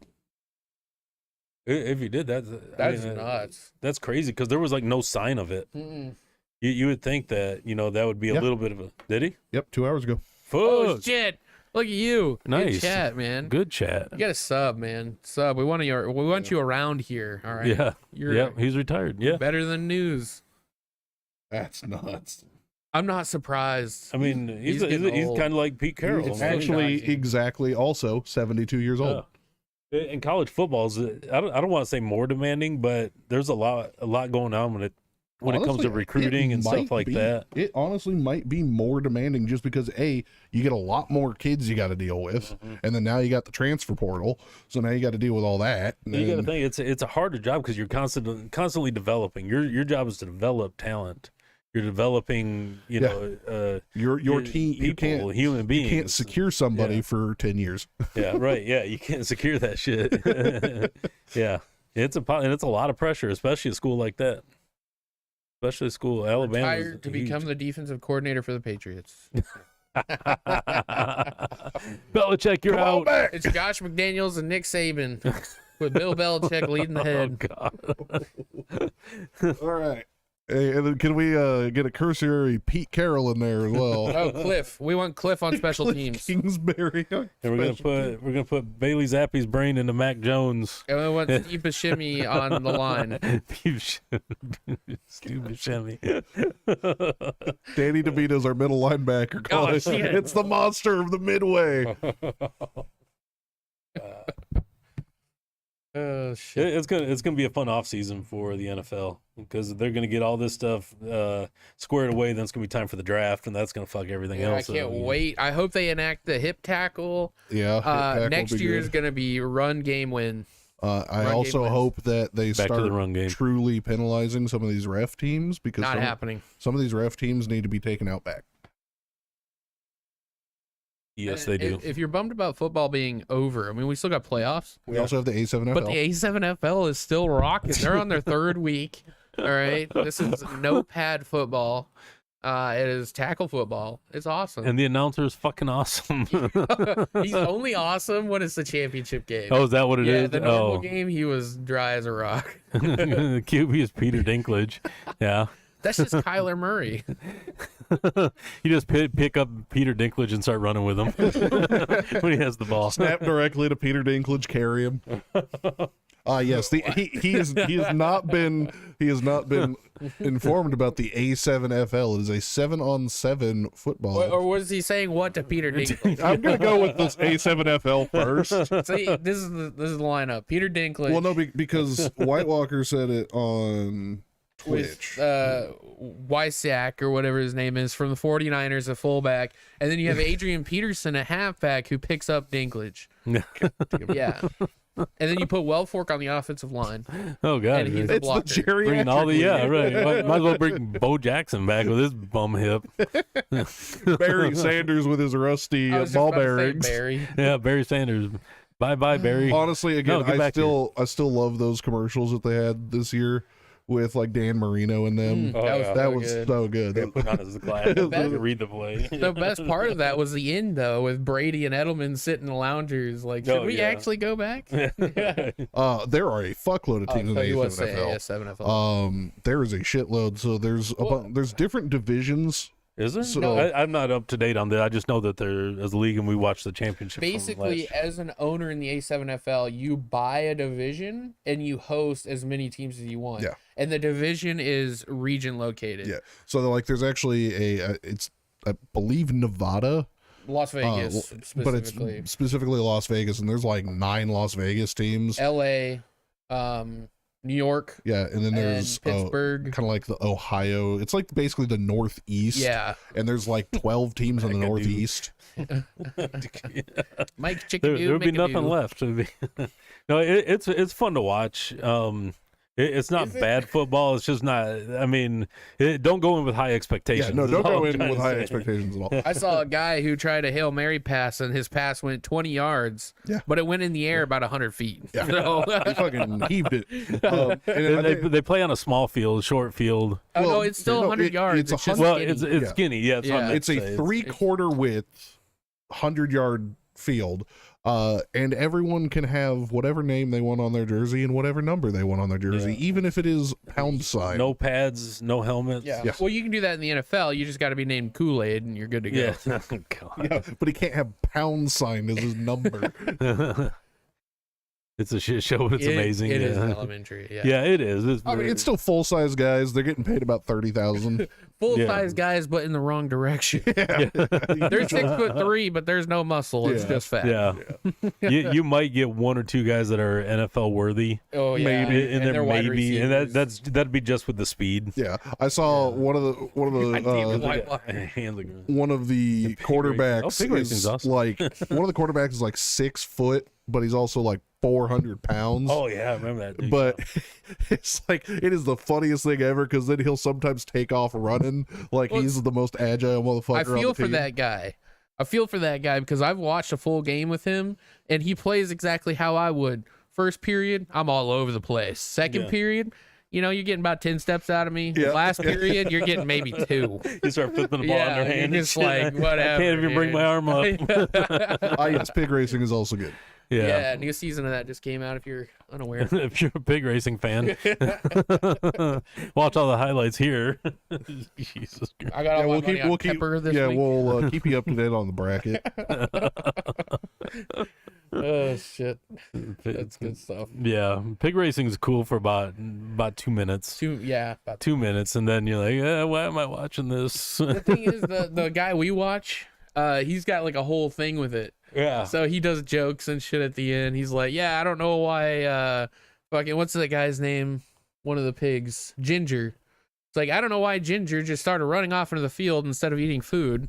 [SPEAKER 2] If you did that,
[SPEAKER 3] that's nuts.
[SPEAKER 2] That's crazy because there was like no sign of it.
[SPEAKER 3] Mm-mm.
[SPEAKER 2] You would think that that would be a
[SPEAKER 4] Yeah.
[SPEAKER 2] little bit of a. Did he?
[SPEAKER 4] Yep, 2 hours ago.
[SPEAKER 3] Oh
[SPEAKER 2] Fuck.
[SPEAKER 3] shit! Look at you.
[SPEAKER 2] Nice.
[SPEAKER 3] Good chat, man.
[SPEAKER 2] Good chat.
[SPEAKER 3] You got a sub, man. Sub. We want you around here. All right.
[SPEAKER 2] Yeah.
[SPEAKER 3] You're
[SPEAKER 2] Yeah. He's retired. Yeah.
[SPEAKER 3] better than news.
[SPEAKER 4] That's nuts.
[SPEAKER 3] I'm not surprised.
[SPEAKER 2] I mean, he's
[SPEAKER 3] getting old.
[SPEAKER 2] kind of like Pete Carroll.
[SPEAKER 4] It's
[SPEAKER 2] man.
[SPEAKER 4] actually
[SPEAKER 3] shocking.
[SPEAKER 4] exactly also 72 years old.
[SPEAKER 2] And college football is, I don't want to say more demanding, but there's a lot going on when it comes
[SPEAKER 4] Honestly,
[SPEAKER 2] to recruiting
[SPEAKER 4] it
[SPEAKER 2] and stuff
[SPEAKER 4] might
[SPEAKER 2] like
[SPEAKER 4] be.
[SPEAKER 2] that.
[SPEAKER 4] It honestly might be more demanding just because you get a lot more kids you got to deal with, and then now you got the transfer portal, so now you got to deal with all that. And
[SPEAKER 2] You got to
[SPEAKER 4] then-
[SPEAKER 2] think it's a harder job because you're constantly developing. Your job is to develop talent. You're developing,
[SPEAKER 4] your team, you
[SPEAKER 2] people,
[SPEAKER 4] can't
[SPEAKER 2] human beings.
[SPEAKER 4] You can't secure somebody
[SPEAKER 2] Yeah.
[SPEAKER 4] for 10 years.
[SPEAKER 2] Yeah, right. Yeah, you can't secure that shit. Yeah, it's a lot of pressure, especially a school like that. Especially a school, Alabama.
[SPEAKER 3] Retired to become the defensive coordinator for the Patriots.
[SPEAKER 2] Belichick, you're
[SPEAKER 4] Come on
[SPEAKER 2] out.
[SPEAKER 4] back.
[SPEAKER 3] It's Josh McDaniels and Nick Saban with Bill Belichick leading the head.
[SPEAKER 2] God.
[SPEAKER 4] All right. Hey, and then can we get a cursory Pete Carroll in there as well?
[SPEAKER 3] Oh, Cliff. We want Cliff on special
[SPEAKER 4] Cliff
[SPEAKER 3] teams.
[SPEAKER 4] Kingsbury.
[SPEAKER 2] And we're gonna put Bailey Zappi's brain into Mac Jones.
[SPEAKER 3] And we want Steve Buscemi on the line.
[SPEAKER 2] Steve Buscemi.
[SPEAKER 4] Danny DeVito's our middle linebacker. Call
[SPEAKER 3] Oh,
[SPEAKER 4] it.
[SPEAKER 3] shit.
[SPEAKER 4] It's the monster of the midway.
[SPEAKER 3] Oh shit!
[SPEAKER 2] It's gonna be a fun off season for the NFL because they're gonna get all this stuff squared away. Then it's gonna be time for the draft, and that's gonna fuck everything
[SPEAKER 3] Yeah, I
[SPEAKER 2] else.
[SPEAKER 3] can't
[SPEAKER 2] up.
[SPEAKER 3] wait. I hope they enact the hip tackle.
[SPEAKER 4] Yeah. hip tackle will
[SPEAKER 3] Next
[SPEAKER 4] be
[SPEAKER 3] year
[SPEAKER 4] good.
[SPEAKER 3] is gonna be run game win.
[SPEAKER 4] I
[SPEAKER 3] Run
[SPEAKER 4] also
[SPEAKER 3] game wins.
[SPEAKER 4] hope that they
[SPEAKER 2] Back to
[SPEAKER 4] start
[SPEAKER 2] the run game.
[SPEAKER 4] truly penalizing some of these ref teams because
[SPEAKER 3] Not happening.
[SPEAKER 4] some of these ref teams need to be taken out back.
[SPEAKER 2] Yes, they do.
[SPEAKER 3] If you're bummed about football being over, I mean, we still got playoffs.
[SPEAKER 4] We also have the A7FL.
[SPEAKER 3] But the A7FL is still rocking. They're on their third week. All right. This is no pad football. It is tackle football. It's awesome.
[SPEAKER 2] And the announcer is fucking awesome.
[SPEAKER 3] He's only awesome when it's the championship game.
[SPEAKER 2] Oh, is that what it is?
[SPEAKER 3] The normal game, he was dry as a rock.
[SPEAKER 2] The QB is Peter Dinklage. Yeah.
[SPEAKER 3] That's just Kyler Murray.
[SPEAKER 2] You just pick up Peter Dinklage and start running with him when he has the ball.
[SPEAKER 4] Snap directly to Peter Dinklage, carry him. Yes, he has not been informed about the A7FL. It is a 7-on-7 football.
[SPEAKER 3] Or was he saying what to Peter Dinklage?
[SPEAKER 4] I'm gonna go with this A7FL first.
[SPEAKER 3] See, this is the lineup. Peter Dinklage.
[SPEAKER 4] Well, no, because White Walker said it on
[SPEAKER 3] with
[SPEAKER 4] Twitch.
[SPEAKER 3] Wysack or whatever his name is from the 49ers, a fullback, and then you have Adrian Peterson, a halfback, who picks up Dinklage. Yeah. And then you put Wellfork on the offensive line.
[SPEAKER 2] Oh god,
[SPEAKER 3] And he's
[SPEAKER 2] dude.
[SPEAKER 3] a
[SPEAKER 4] It's the
[SPEAKER 3] blocker.
[SPEAKER 2] Bringing all the
[SPEAKER 4] geriatric
[SPEAKER 2] right. Might as well bring Bo Jackson back with his bum hip.
[SPEAKER 4] Barry Sanders with his rusty
[SPEAKER 3] I was just
[SPEAKER 4] ball
[SPEAKER 3] about to say
[SPEAKER 4] bearings.
[SPEAKER 3] Barry.
[SPEAKER 2] Yeah, Barry Sanders. Bye, Barry.
[SPEAKER 4] Honestly, again,
[SPEAKER 2] No, get
[SPEAKER 4] I
[SPEAKER 2] back
[SPEAKER 4] still love those commercials that they had this year with like Dan Marino and them.
[SPEAKER 2] Oh, yeah.
[SPEAKER 4] That
[SPEAKER 3] so
[SPEAKER 4] was
[SPEAKER 3] good.
[SPEAKER 4] so good.
[SPEAKER 2] They put on his glasses
[SPEAKER 3] best-
[SPEAKER 2] to read the play.
[SPEAKER 3] The best part of that was the end, though, with Brady and Edelman sitting in the loungers. Like, should
[SPEAKER 2] Oh,
[SPEAKER 3] we
[SPEAKER 2] yeah.
[SPEAKER 3] actually go back?
[SPEAKER 4] There are a fuckload of
[SPEAKER 3] I'll
[SPEAKER 4] teams in
[SPEAKER 3] tell you
[SPEAKER 4] the
[SPEAKER 3] what, say
[SPEAKER 4] A7FL.
[SPEAKER 3] AS7FL.
[SPEAKER 4] There is a shitload. So there's different divisions.
[SPEAKER 2] Is there?
[SPEAKER 4] So-
[SPEAKER 2] No, I'm not up to date on that. I just know that there is a league and we watch the championship. from
[SPEAKER 3] Basically,
[SPEAKER 2] last-
[SPEAKER 3] as an owner in the A7FL, you buy a division and you host as many teams as you want.
[SPEAKER 4] Yeah.
[SPEAKER 3] And the division is region located.
[SPEAKER 4] Yeah. So like there's actually it's I believe Nevada,
[SPEAKER 3] Las Vegas,
[SPEAKER 4] but it's
[SPEAKER 3] specifically.
[SPEAKER 4] specifically Las Vegas, and there's like 9 Las Vegas teams.
[SPEAKER 3] LA, New York,
[SPEAKER 4] Yeah, and then there's
[SPEAKER 3] and Pittsburgh.
[SPEAKER 4] kind of like the Ohio. It's like basically the Northeast.
[SPEAKER 3] Yeah.
[SPEAKER 4] And there's like 12 teams in the
[SPEAKER 2] Heck, I do.
[SPEAKER 4] Northeast.
[SPEAKER 3] Mike Chicken
[SPEAKER 2] there would be nothing left. No, it's fun to watch. It's not
[SPEAKER 3] Is it?
[SPEAKER 2] bad football. It's just not. I mean, don't go in with high expectations.
[SPEAKER 4] Yeah, no,
[SPEAKER 2] is
[SPEAKER 4] don't
[SPEAKER 2] all
[SPEAKER 4] go
[SPEAKER 2] I'm
[SPEAKER 4] in
[SPEAKER 2] trying
[SPEAKER 4] with
[SPEAKER 2] to
[SPEAKER 4] high
[SPEAKER 2] say.
[SPEAKER 4] expectations at all.
[SPEAKER 3] I saw a guy who tried a Hail Mary pass and his pass went 20 yards.
[SPEAKER 4] Yeah.
[SPEAKER 3] But it went in the air about 100 feet.
[SPEAKER 4] Yeah.
[SPEAKER 3] So,
[SPEAKER 4] He fucking heaved it. And I
[SPEAKER 2] They,
[SPEAKER 4] think-
[SPEAKER 2] they play on a small field, short field.
[SPEAKER 3] oh,
[SPEAKER 4] Well,
[SPEAKER 3] no, it's still
[SPEAKER 4] no,
[SPEAKER 3] 100 yards.
[SPEAKER 4] it's
[SPEAKER 3] It's just
[SPEAKER 2] Well,
[SPEAKER 3] skinny.
[SPEAKER 2] it's
[SPEAKER 4] Yeah.
[SPEAKER 2] skinny. Yeah, that's what I
[SPEAKER 3] Yeah.
[SPEAKER 2] meant
[SPEAKER 4] it's
[SPEAKER 2] to
[SPEAKER 4] a
[SPEAKER 2] say.
[SPEAKER 4] 3/4 width, 100-yard field. And everyone can have whatever name they want on their jersey and whatever number they want on their jersey,
[SPEAKER 2] Yeah.
[SPEAKER 4] even if it is pound sign.
[SPEAKER 2] No pads, no helmets.
[SPEAKER 3] Yeah.
[SPEAKER 4] Yeah.
[SPEAKER 3] Well, you can do that in the NFL. You just got to be named Kool-Aid and you're good to go.
[SPEAKER 2] Yeah. Oh, God.
[SPEAKER 4] Yeah, but he can't have pound sign as his number.
[SPEAKER 2] It's a shit show, but it's amazing.
[SPEAKER 3] It is
[SPEAKER 2] yeah.
[SPEAKER 3] elementary. Yeah.
[SPEAKER 2] Yeah, it is.
[SPEAKER 4] I mean, it's still full size guys. They're getting paid about 30,000.
[SPEAKER 3] Full size guys, but in the wrong direction.
[SPEAKER 4] Yeah.
[SPEAKER 3] They're 6'3", but there's no muscle. It's
[SPEAKER 4] Yeah.
[SPEAKER 3] just fat.
[SPEAKER 2] Yeah. you might get one or two guys that are NFL worthy.
[SPEAKER 3] Oh yeah.
[SPEAKER 4] Maybe.
[SPEAKER 2] And,
[SPEAKER 3] they're
[SPEAKER 2] there
[SPEAKER 3] wide
[SPEAKER 2] maybe, and
[SPEAKER 3] receivers.
[SPEAKER 2] that'd be just with the speed.
[SPEAKER 4] Yeah, I saw one of the one of the quarterbacks
[SPEAKER 2] pig racing's
[SPEAKER 4] is
[SPEAKER 2] awesome.
[SPEAKER 4] like one of the quarterbacks is like 6 foot, but he's also like 400 pounds.
[SPEAKER 2] Oh yeah, I remember that. Dude.
[SPEAKER 4] But it's like it is the funniest thing ever because then he'll sometimes take off running like he's the most agile motherfucker.
[SPEAKER 3] I feel
[SPEAKER 4] on the
[SPEAKER 3] for
[SPEAKER 4] team.
[SPEAKER 3] that guy. I feel for that guy because I've watched a full game with him, and he plays exactly how I would. First period, I'm all over the place. Second
[SPEAKER 2] Yeah.
[SPEAKER 3] period, you're getting about 10 steps out of me.
[SPEAKER 4] Yeah.
[SPEAKER 3] Last period, you're getting maybe 2.
[SPEAKER 2] You start flipping the ball in
[SPEAKER 3] Yeah,
[SPEAKER 2] their
[SPEAKER 3] you're
[SPEAKER 2] hand. and
[SPEAKER 3] just
[SPEAKER 2] shit.
[SPEAKER 3] like, whatever.
[SPEAKER 2] I can't even bring my arm up.
[SPEAKER 4] Yes, pig racing is also good.
[SPEAKER 3] Yeah, new season of that just came out if you're unaware.
[SPEAKER 2] If you're a pig racing fan, watch all the highlights here. Jesus Christ.
[SPEAKER 3] I got all
[SPEAKER 4] Yeah,
[SPEAKER 3] my money on Pepper this week.
[SPEAKER 4] we'll keep you up to date on the bracket.
[SPEAKER 3] Oh, shit. That's good stuff.
[SPEAKER 2] Yeah, pig racing is cool for about 2 minutes.
[SPEAKER 3] About
[SPEAKER 2] 2 minutes, and then you're like, why am I watching this?
[SPEAKER 3] the thing is, the guy we watch, he's got like a whole thing with it.
[SPEAKER 2] Yeah.
[SPEAKER 3] So he does jokes and shit at the end. He's like, yeah, I don't know why, fucking, what's that guy's name? One of the pigs, Ginger. It's like, I don't know why Ginger just started running off into the field instead of eating food.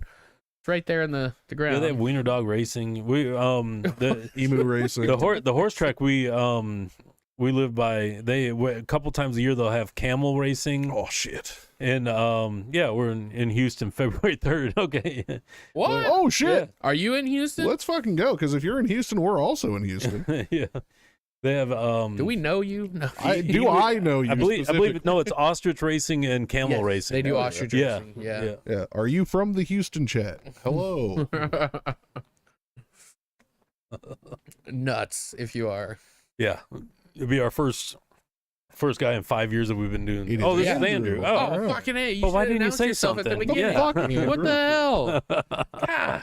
[SPEAKER 3] It's right there in the ground.
[SPEAKER 2] Yeah, they have wiener dog racing. We the
[SPEAKER 4] Emu racing.
[SPEAKER 2] the horse track we live by. A couple times a year they'll have camel racing.
[SPEAKER 4] Oh shit.
[SPEAKER 2] And we're in Houston February 3rd. Okay.
[SPEAKER 3] What?
[SPEAKER 4] Oh shit.
[SPEAKER 3] Are you in Houston?
[SPEAKER 4] Let's fucking go because if you're in Houston, we're also in Houston.
[SPEAKER 2] Yeah. They have
[SPEAKER 3] Do we know you? No.
[SPEAKER 4] I know you.
[SPEAKER 2] I believe
[SPEAKER 4] specifically?
[SPEAKER 2] no, it's ostrich racing and camel
[SPEAKER 3] Yes,
[SPEAKER 2] racing.
[SPEAKER 3] They do ostrich
[SPEAKER 2] Yeah.
[SPEAKER 3] racing. Yeah.
[SPEAKER 4] Yeah. Are you from the Houston chat? Hello.
[SPEAKER 3] Nuts if you are.
[SPEAKER 2] Yeah. It'll be our first guy in 5 years that we've been doing.
[SPEAKER 4] It
[SPEAKER 2] Oh,
[SPEAKER 4] is
[SPEAKER 2] this is
[SPEAKER 4] Andrew.
[SPEAKER 2] Andrew. Oh,
[SPEAKER 3] Oh, fucking A. You
[SPEAKER 2] Well, why
[SPEAKER 3] should
[SPEAKER 2] didn't you
[SPEAKER 3] announce
[SPEAKER 2] say
[SPEAKER 3] yourself at the
[SPEAKER 2] something?
[SPEAKER 3] beginning.
[SPEAKER 2] Yeah.
[SPEAKER 3] What the hell? God.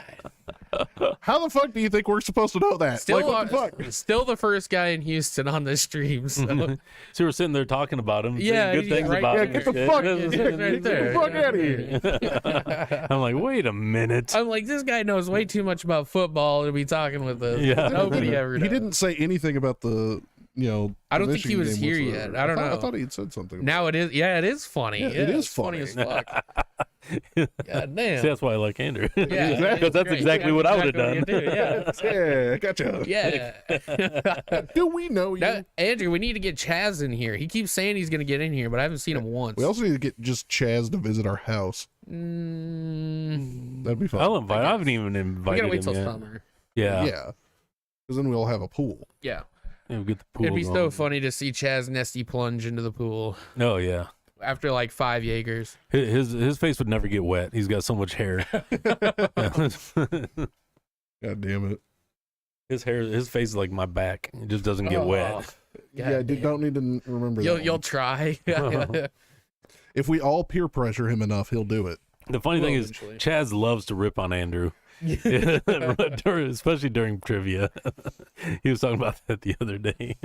[SPEAKER 4] How the fuck do you think we're supposed to know that?
[SPEAKER 3] Still,
[SPEAKER 4] like, what the fuck?
[SPEAKER 3] still the first guy in Houston on the stream. So.
[SPEAKER 2] So we're sitting there talking about him,
[SPEAKER 3] Yeah,
[SPEAKER 2] saying good
[SPEAKER 3] yeah,
[SPEAKER 2] things
[SPEAKER 3] right
[SPEAKER 2] about
[SPEAKER 4] Yeah,
[SPEAKER 2] him.
[SPEAKER 4] get the
[SPEAKER 2] and
[SPEAKER 4] fuck,
[SPEAKER 2] shit.
[SPEAKER 3] right there.
[SPEAKER 4] Get the fuck out of here.
[SPEAKER 2] I'm like, wait a minute.
[SPEAKER 3] I'm like, this guy knows way too much about football to be talking with us.
[SPEAKER 2] Yeah.
[SPEAKER 3] Nobody ever
[SPEAKER 4] He
[SPEAKER 3] does.
[SPEAKER 4] didn't say anything about the,
[SPEAKER 3] I don't think he
[SPEAKER 4] Michigan
[SPEAKER 3] was
[SPEAKER 4] game
[SPEAKER 3] here
[SPEAKER 4] whatsoever.
[SPEAKER 3] yet. I don't know.
[SPEAKER 4] I thought he had said something.
[SPEAKER 3] Now it is. Yeah, it is funny.
[SPEAKER 4] Yeah, it is
[SPEAKER 3] it's funny
[SPEAKER 4] funny.
[SPEAKER 3] as fuck. God damn.
[SPEAKER 2] See, that's why I like Andrew.
[SPEAKER 3] Yeah,
[SPEAKER 2] Because that's
[SPEAKER 3] great.
[SPEAKER 2] exactly what I would have done.
[SPEAKER 3] Exactly what you do,
[SPEAKER 4] Yeah, gotcha.
[SPEAKER 3] Yeah.
[SPEAKER 4] Do we know you?
[SPEAKER 3] Now, Andrew, we need to get Chaz in here. He keeps saying he's going to get in here, but I haven't seen him once.
[SPEAKER 4] We also need to get just Chaz to visit our house.
[SPEAKER 3] Mm,
[SPEAKER 4] That'd be fun.
[SPEAKER 2] I'll invite. I haven't even
[SPEAKER 3] we
[SPEAKER 2] invited
[SPEAKER 3] got to wait
[SPEAKER 2] him
[SPEAKER 3] till
[SPEAKER 2] yet.
[SPEAKER 3] summer.
[SPEAKER 2] Yeah.
[SPEAKER 4] Yeah. Because then we'll have a pool.
[SPEAKER 3] Yeah.
[SPEAKER 2] We'll get the pool
[SPEAKER 3] It'd be so
[SPEAKER 2] going.
[SPEAKER 3] funny to see Chaz Nesty plunge into the pool
[SPEAKER 2] Oh yeah.
[SPEAKER 3] after like 5 Jaegers.
[SPEAKER 2] His face would never get wet. He's got so much hair.
[SPEAKER 4] God damn it.
[SPEAKER 2] His face is like my back. It just doesn't get wet.
[SPEAKER 4] Yeah, dude, don't need to remember that.
[SPEAKER 3] You'll
[SPEAKER 4] one.
[SPEAKER 3] try.
[SPEAKER 4] If we all peer pressure him enough, he'll do it.
[SPEAKER 2] The funny thing is,
[SPEAKER 3] Eventually.
[SPEAKER 2] Chaz loves to rip on Andrew, especially during trivia. He was talking about that the other day.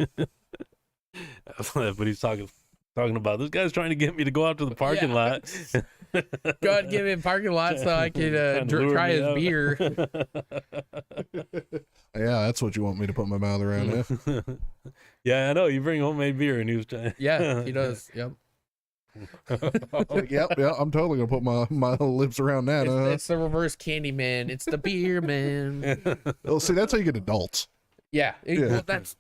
[SPEAKER 2] But he's talking about this guy's trying to get me to go out to the parking
[SPEAKER 3] Yeah.
[SPEAKER 2] lot.
[SPEAKER 3] Go ahead and give him parking lot so I can
[SPEAKER 2] Trying to lure
[SPEAKER 3] try
[SPEAKER 2] me
[SPEAKER 3] his
[SPEAKER 2] out.
[SPEAKER 3] beer.
[SPEAKER 4] Yeah, that's what you want me to put my mouth around. Eh?
[SPEAKER 2] Yeah, I know. You bring homemade beer, and he was trying.
[SPEAKER 3] Yeah, he does. Yep.
[SPEAKER 4] Yep, I'm totally gonna put my lips around that.
[SPEAKER 3] It's the reverse candy man. It's the beer man.
[SPEAKER 4] Well, see, that's how you get adults.
[SPEAKER 3] Yeah.
[SPEAKER 4] Yeah.
[SPEAKER 3] Well, that's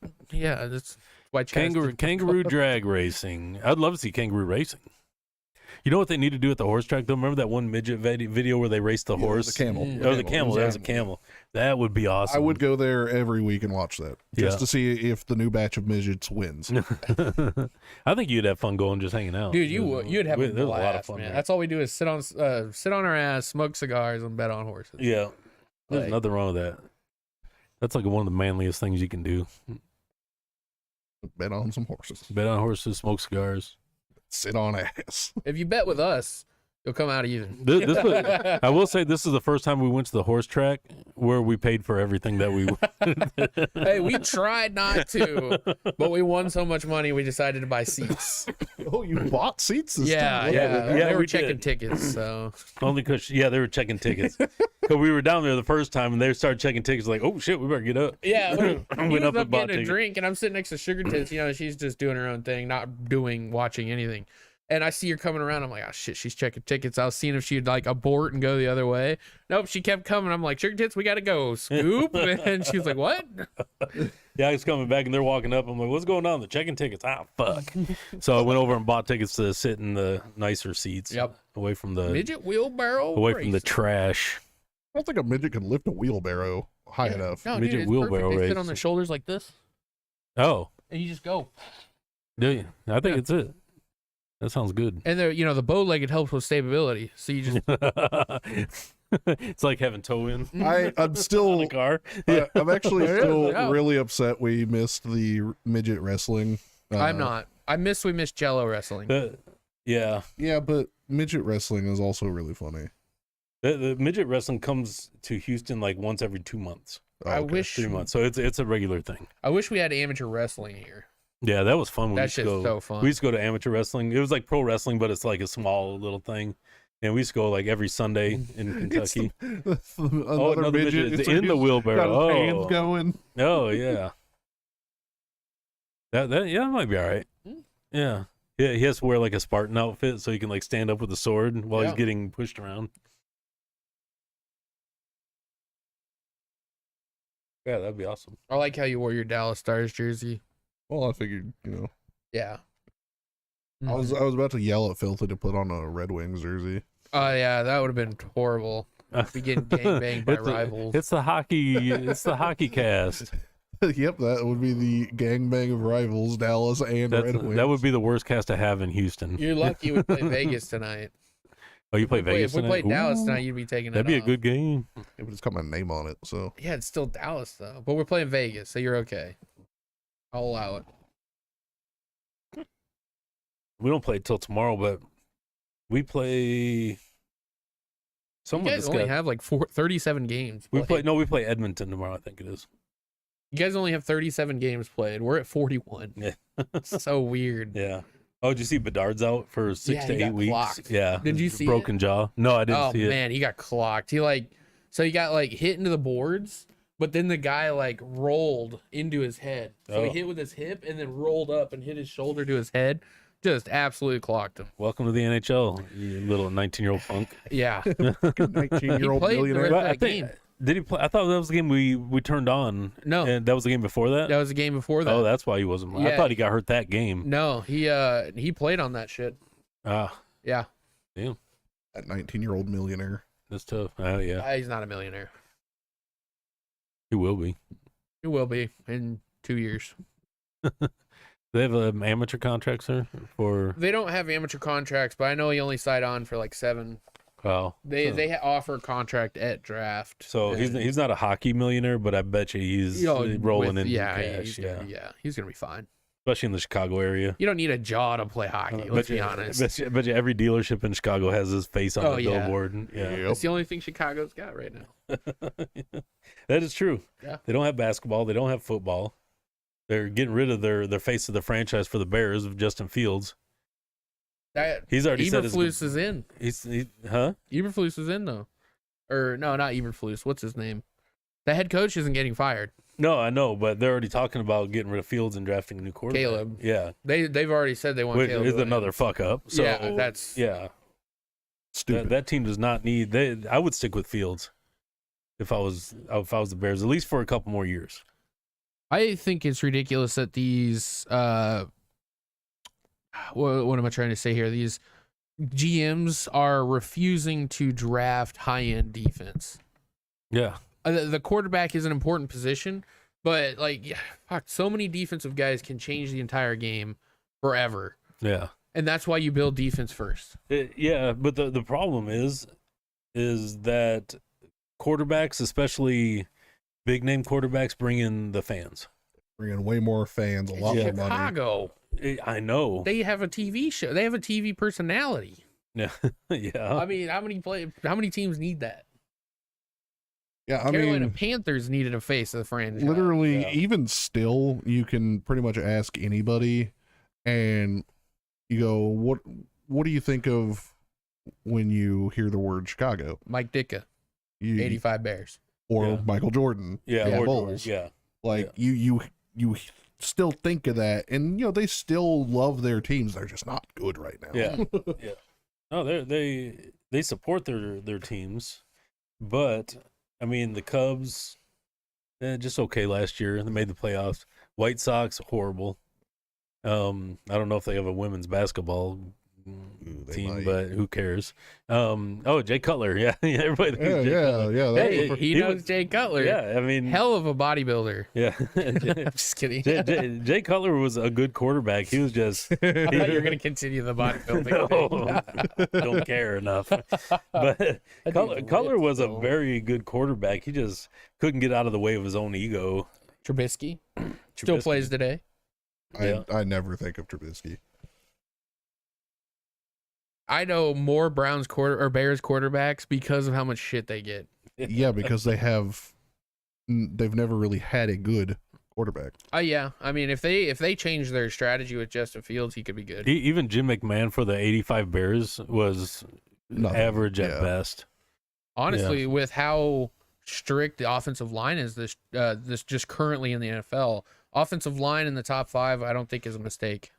[SPEAKER 3] why Chaz
[SPEAKER 2] Kangaroo drag racing. I'd love to see kangaroo racing. You know what they need to do at the horse track though? Remember that one midget video where they raced the horse?
[SPEAKER 4] the camel.
[SPEAKER 3] Mm.
[SPEAKER 2] Oh, the camel. That was a camel. That would be awesome.
[SPEAKER 4] I would go there every week and watch that just
[SPEAKER 2] Yeah.
[SPEAKER 4] to see if the new batch of midgets wins.
[SPEAKER 2] I think you'd have fun going, just hanging out.
[SPEAKER 3] Dude, you'd have a
[SPEAKER 2] There's
[SPEAKER 3] blast,
[SPEAKER 2] a lot of fun
[SPEAKER 3] man.
[SPEAKER 2] there.
[SPEAKER 3] That's all we do is sit on our ass, smoke cigars, and bet on horses.
[SPEAKER 2] Yeah, there's
[SPEAKER 3] Like-
[SPEAKER 2] nothing wrong with that. That's like one of the manliest things you can do.
[SPEAKER 4] Bet on some horses.
[SPEAKER 2] Bet on horses, smoke cigars.
[SPEAKER 4] Sit on ass.
[SPEAKER 3] If you bet with us, You'll come out even.
[SPEAKER 2] I will say this is the first time we went to the horse track where we paid for everything that we
[SPEAKER 3] Hey, we tried not to, but we won so much money we decided to buy seats.
[SPEAKER 4] Oh, you bought seats this time?
[SPEAKER 3] They were
[SPEAKER 2] we
[SPEAKER 3] checking
[SPEAKER 2] did.
[SPEAKER 3] tickets, so
[SPEAKER 2] only because they were checking tickets. Because we were down there the first time and they started checking tickets like, oh shit, we better get up.
[SPEAKER 3] yeah. He
[SPEAKER 2] Went
[SPEAKER 3] was
[SPEAKER 2] up and
[SPEAKER 3] up
[SPEAKER 2] bought
[SPEAKER 3] getting a
[SPEAKER 2] tickets.
[SPEAKER 3] drink, and I'm sitting next to Sugar Tits. She's just doing her own thing, not watching anything. And I see her coming around. I'm like, oh shit, she's checking tickets. I was seeing if she'd like abort and go the other way. Nope, she kept coming. I'm like, Sugar Tits, we gotta go. Scoop. And she was like, what?
[SPEAKER 2] Yeah, I was coming back and they're walking up. I'm like, what's going on? They're checking tickets. Ah, fuck. So I went over and bought tickets to sit in the nicer seats.
[SPEAKER 3] Yep.
[SPEAKER 2] Away from the
[SPEAKER 3] Midget wheelbarrow.
[SPEAKER 2] away from the
[SPEAKER 3] race.
[SPEAKER 2] trash.
[SPEAKER 4] I don't think a midget can lift a wheelbarrow high enough.
[SPEAKER 3] No,
[SPEAKER 2] Midget
[SPEAKER 3] dude, it's
[SPEAKER 2] wheelbarrow
[SPEAKER 3] perfect. They sit
[SPEAKER 2] race.
[SPEAKER 3] on their shoulders like this,
[SPEAKER 2] Oh,
[SPEAKER 3] and you just go.
[SPEAKER 2] do you? I think
[SPEAKER 3] Yeah.
[SPEAKER 2] it's it. That sounds good.
[SPEAKER 3] And the bow-legged helps with stability. So you just
[SPEAKER 2] It's like having toe in
[SPEAKER 4] I'm
[SPEAKER 2] on
[SPEAKER 4] still,
[SPEAKER 2] a car.
[SPEAKER 4] I'm actually
[SPEAKER 3] It is,
[SPEAKER 4] still
[SPEAKER 3] yeah.
[SPEAKER 4] really upset we missed the midget wrestling.
[SPEAKER 3] I'm not. We missed Jello wrestling.
[SPEAKER 2] Yeah.
[SPEAKER 4] Yeah, but midget wrestling is also really funny.
[SPEAKER 2] The midget wrestling comes to Houston like once every 2 months,
[SPEAKER 4] Oh,
[SPEAKER 3] I
[SPEAKER 4] okay.
[SPEAKER 3] wish
[SPEAKER 2] 3 months. So it's a regular thing.
[SPEAKER 3] I wish we had amateur wrestling here.
[SPEAKER 2] Yeah, that was fun. When
[SPEAKER 3] That
[SPEAKER 2] we used to
[SPEAKER 3] shit's
[SPEAKER 2] go,
[SPEAKER 3] so fun.
[SPEAKER 2] We used to go to amateur wrestling. It was like pro wrestling, but it's like a small little thing. And we used to go like every Sunday in
[SPEAKER 4] It's
[SPEAKER 2] Kentucky.
[SPEAKER 4] another midget.
[SPEAKER 2] It's in the wheelbarrow.
[SPEAKER 4] Got his hands
[SPEAKER 2] Oh,
[SPEAKER 4] going.
[SPEAKER 2] oh yeah. That might be all right. Yeah. Yeah, he has to wear like a Spartan outfit so he can like stand up with a sword while he's
[SPEAKER 3] Yeah.
[SPEAKER 2] getting pushed around. Yeah, that'd be awesome.
[SPEAKER 3] I like how you wore your Dallas Stars jersey.
[SPEAKER 4] Well, I figured,
[SPEAKER 3] Yeah.
[SPEAKER 4] I was about to yell at Filthy to put on a Red Wings jersey.
[SPEAKER 3] Oh yeah, that would have been horrible. Be getting gangbanged by rivals.
[SPEAKER 2] It's the hockey cast.
[SPEAKER 4] Yep, that would be the gangbang of rivals, Dallas and Red Wings.
[SPEAKER 2] That would be the worst cast to have in Houston.
[SPEAKER 3] You're lucky we play Vegas tonight.
[SPEAKER 2] Oh, you play Vegas
[SPEAKER 3] If we
[SPEAKER 2] tonight?
[SPEAKER 3] played Dallas
[SPEAKER 2] Ooh,
[SPEAKER 3] tonight, you'd be taking
[SPEAKER 2] that'd
[SPEAKER 3] it
[SPEAKER 2] be a
[SPEAKER 3] off.
[SPEAKER 2] good game.
[SPEAKER 4] Yeah, but it's got my name on it, so.
[SPEAKER 3] Yeah, it's still Dallas though. But we're playing Vegas, so you're okay. I'll allow it.
[SPEAKER 2] We don't play till tomorrow, but we play.
[SPEAKER 3] You
[SPEAKER 2] Someone
[SPEAKER 3] guys only have like 37 games.
[SPEAKER 2] we
[SPEAKER 3] played.
[SPEAKER 2] play Edmonton tomorrow. I think it is.
[SPEAKER 3] You guys only have 37 games played. We're at 41.
[SPEAKER 2] Yeah.
[SPEAKER 3] So weird.
[SPEAKER 2] Yeah. Oh, did you see Bedard's out for 6
[SPEAKER 3] Yeah,
[SPEAKER 2] to
[SPEAKER 3] he
[SPEAKER 2] 8
[SPEAKER 3] got
[SPEAKER 2] weeks?
[SPEAKER 3] clocked.
[SPEAKER 2] Yeah.
[SPEAKER 3] Did you see
[SPEAKER 2] broken jaw? No, I didn't
[SPEAKER 3] Oh
[SPEAKER 2] see it.
[SPEAKER 3] man, he got clocked. He got like hit into the boards, but then the guy like rolled into his head. So he
[SPEAKER 2] Oh.
[SPEAKER 3] hit with his hip and then rolled up and hit his shoulder to his head. Just absolutely clocked him.
[SPEAKER 2] Welcome to the NHL, you little 19-year-old punk.
[SPEAKER 3] Yeah.
[SPEAKER 4] 19-year-old
[SPEAKER 3] He played the
[SPEAKER 4] millionaire.
[SPEAKER 3] rest-
[SPEAKER 2] Well, I
[SPEAKER 3] that
[SPEAKER 2] think,
[SPEAKER 3] game.
[SPEAKER 2] did he play? I thought that was the game we turned on.
[SPEAKER 3] No.
[SPEAKER 2] And that was the game before that?
[SPEAKER 3] That was the game before that.
[SPEAKER 2] Oh, that's why he wasn't. I
[SPEAKER 3] Yeah.
[SPEAKER 2] thought he got hurt that game.
[SPEAKER 3] No, he played on that shit.
[SPEAKER 2] Ah,
[SPEAKER 3] Yeah.
[SPEAKER 2] damn.
[SPEAKER 4] That 19-year-old millionaire.
[SPEAKER 2] That's tough. Oh, yeah.
[SPEAKER 3] He's not a millionaire.
[SPEAKER 2] He will be.
[SPEAKER 3] He will be in 2 years.
[SPEAKER 2] They have amateur contracts there for.
[SPEAKER 3] They don't have amateur contracts, but I know he only signed on for like 7.
[SPEAKER 2] Oh,
[SPEAKER 3] They offer a contract at draft.
[SPEAKER 2] so
[SPEAKER 3] and,
[SPEAKER 2] he's not a hockey millionaire, but I bet you he's rolling in cash.
[SPEAKER 3] He's gonna be fine.
[SPEAKER 2] Especially in the Chicago area.
[SPEAKER 3] You don't need a jaw to play hockey. Let's be honest.
[SPEAKER 2] Bet you every dealership in Chicago has his face on
[SPEAKER 3] Oh,
[SPEAKER 2] the
[SPEAKER 3] yeah.
[SPEAKER 2] billboard. Yeah,
[SPEAKER 3] It's the only thing Chicago's got right now.
[SPEAKER 2] that is true.
[SPEAKER 3] Yeah.
[SPEAKER 2] They don't have basketball. They don't have football. They're getting rid of their face of the franchise for the Bears of Justin Fields. He's already said his.
[SPEAKER 3] Eberflus is in.
[SPEAKER 2] Huh?
[SPEAKER 3] Eberflus is in though, or no, not Eberflus. What's his name? The head coach isn't getting fired.
[SPEAKER 2] No, I know, but they're already talking about getting rid of Fields and drafting a new quarterback.
[SPEAKER 3] Caleb.
[SPEAKER 2] Yeah,
[SPEAKER 3] They've already said they want
[SPEAKER 2] which
[SPEAKER 3] Caleb.
[SPEAKER 2] is
[SPEAKER 3] Williams.
[SPEAKER 2] another fuck up. So
[SPEAKER 3] yeah, that's
[SPEAKER 2] yeah.
[SPEAKER 4] Stupid.
[SPEAKER 2] That team does not need. I would stick with Fields if I was the Bears, at least for a couple more years.
[SPEAKER 3] I think it's ridiculous that these what am I trying to say here? These GMs are refusing to draft high-end defense.
[SPEAKER 2] Yeah,
[SPEAKER 3] The quarterback is an important position, but fuck, so many defensive guys can change the entire game forever.
[SPEAKER 2] yeah,
[SPEAKER 3] And that's why you build defense first.
[SPEAKER 2] yeah. But the problem is that quarterbacks, especially big name quarterbacks, bring in the fans.
[SPEAKER 4] Bring in way more fans, a lot more money.
[SPEAKER 3] Chicago,
[SPEAKER 2] I know.
[SPEAKER 3] they have a TV show. They have a TV personality.
[SPEAKER 2] Yeah, yeah.
[SPEAKER 3] I mean, how many teams need that?
[SPEAKER 4] Yeah, I
[SPEAKER 3] Carolina
[SPEAKER 4] mean,
[SPEAKER 3] Panthers needed a face of the franchise.
[SPEAKER 4] literally,
[SPEAKER 2] Yeah.
[SPEAKER 4] even still, you can pretty much ask anybody, and you go, what do you think of when you hear the word Chicago?
[SPEAKER 3] Mike Ditka,
[SPEAKER 4] You,
[SPEAKER 3] 85 Bears.
[SPEAKER 4] or
[SPEAKER 2] Yeah.
[SPEAKER 4] Michael Jordan,
[SPEAKER 2] Yeah,
[SPEAKER 3] Yeah.
[SPEAKER 2] or
[SPEAKER 4] Bulls.
[SPEAKER 2] yeah.
[SPEAKER 4] Like you still think of that, and they still love their teams. They're just not good right now.
[SPEAKER 2] Yeah. Yeah. No, they support their teams, but I mean the Cubs, just okay last year. They made the playoffs. White Sox, horrible. I don't know if they have a women's basketball
[SPEAKER 4] They
[SPEAKER 2] team,
[SPEAKER 4] might.
[SPEAKER 2] but who cares? Jay Cutler, yeah, yeah, everybody thinks
[SPEAKER 4] Yeah,
[SPEAKER 2] Jay
[SPEAKER 4] yeah,
[SPEAKER 2] Cutler.
[SPEAKER 4] yeah.
[SPEAKER 2] Hey,
[SPEAKER 3] He knows Jay Cutler.
[SPEAKER 2] Yeah, I mean,
[SPEAKER 3] Hell of a bodybuilder.
[SPEAKER 2] yeah.
[SPEAKER 3] I'm just kidding.
[SPEAKER 2] Jay Cutler was a good quarterback. He was just
[SPEAKER 3] I thought you were going to continue the bodybuilding thing.
[SPEAKER 2] no, don't care enough. But Cutler was a very good quarterback. He just couldn't get out of the way of his own ego.
[SPEAKER 3] Trubisky still
[SPEAKER 2] Trubisky.
[SPEAKER 3] plays today.
[SPEAKER 2] Yeah.
[SPEAKER 4] I never think of Trubisky.
[SPEAKER 3] I know more Bears quarterbacks because of how much shit they get.
[SPEAKER 4] Yeah, because they've never really had a good quarterback.
[SPEAKER 3] Yeah. I mean, if they change their strategy with Justin Fields, he could be good.
[SPEAKER 2] Even Jim McMahon for the '85 Bears was
[SPEAKER 4] Nothing.
[SPEAKER 2] average at
[SPEAKER 4] Yeah.
[SPEAKER 2] best.
[SPEAKER 3] Honestly, with how strict the offensive line is this just currently in the NFL, offensive line in the top 5, I don't think is a mistake.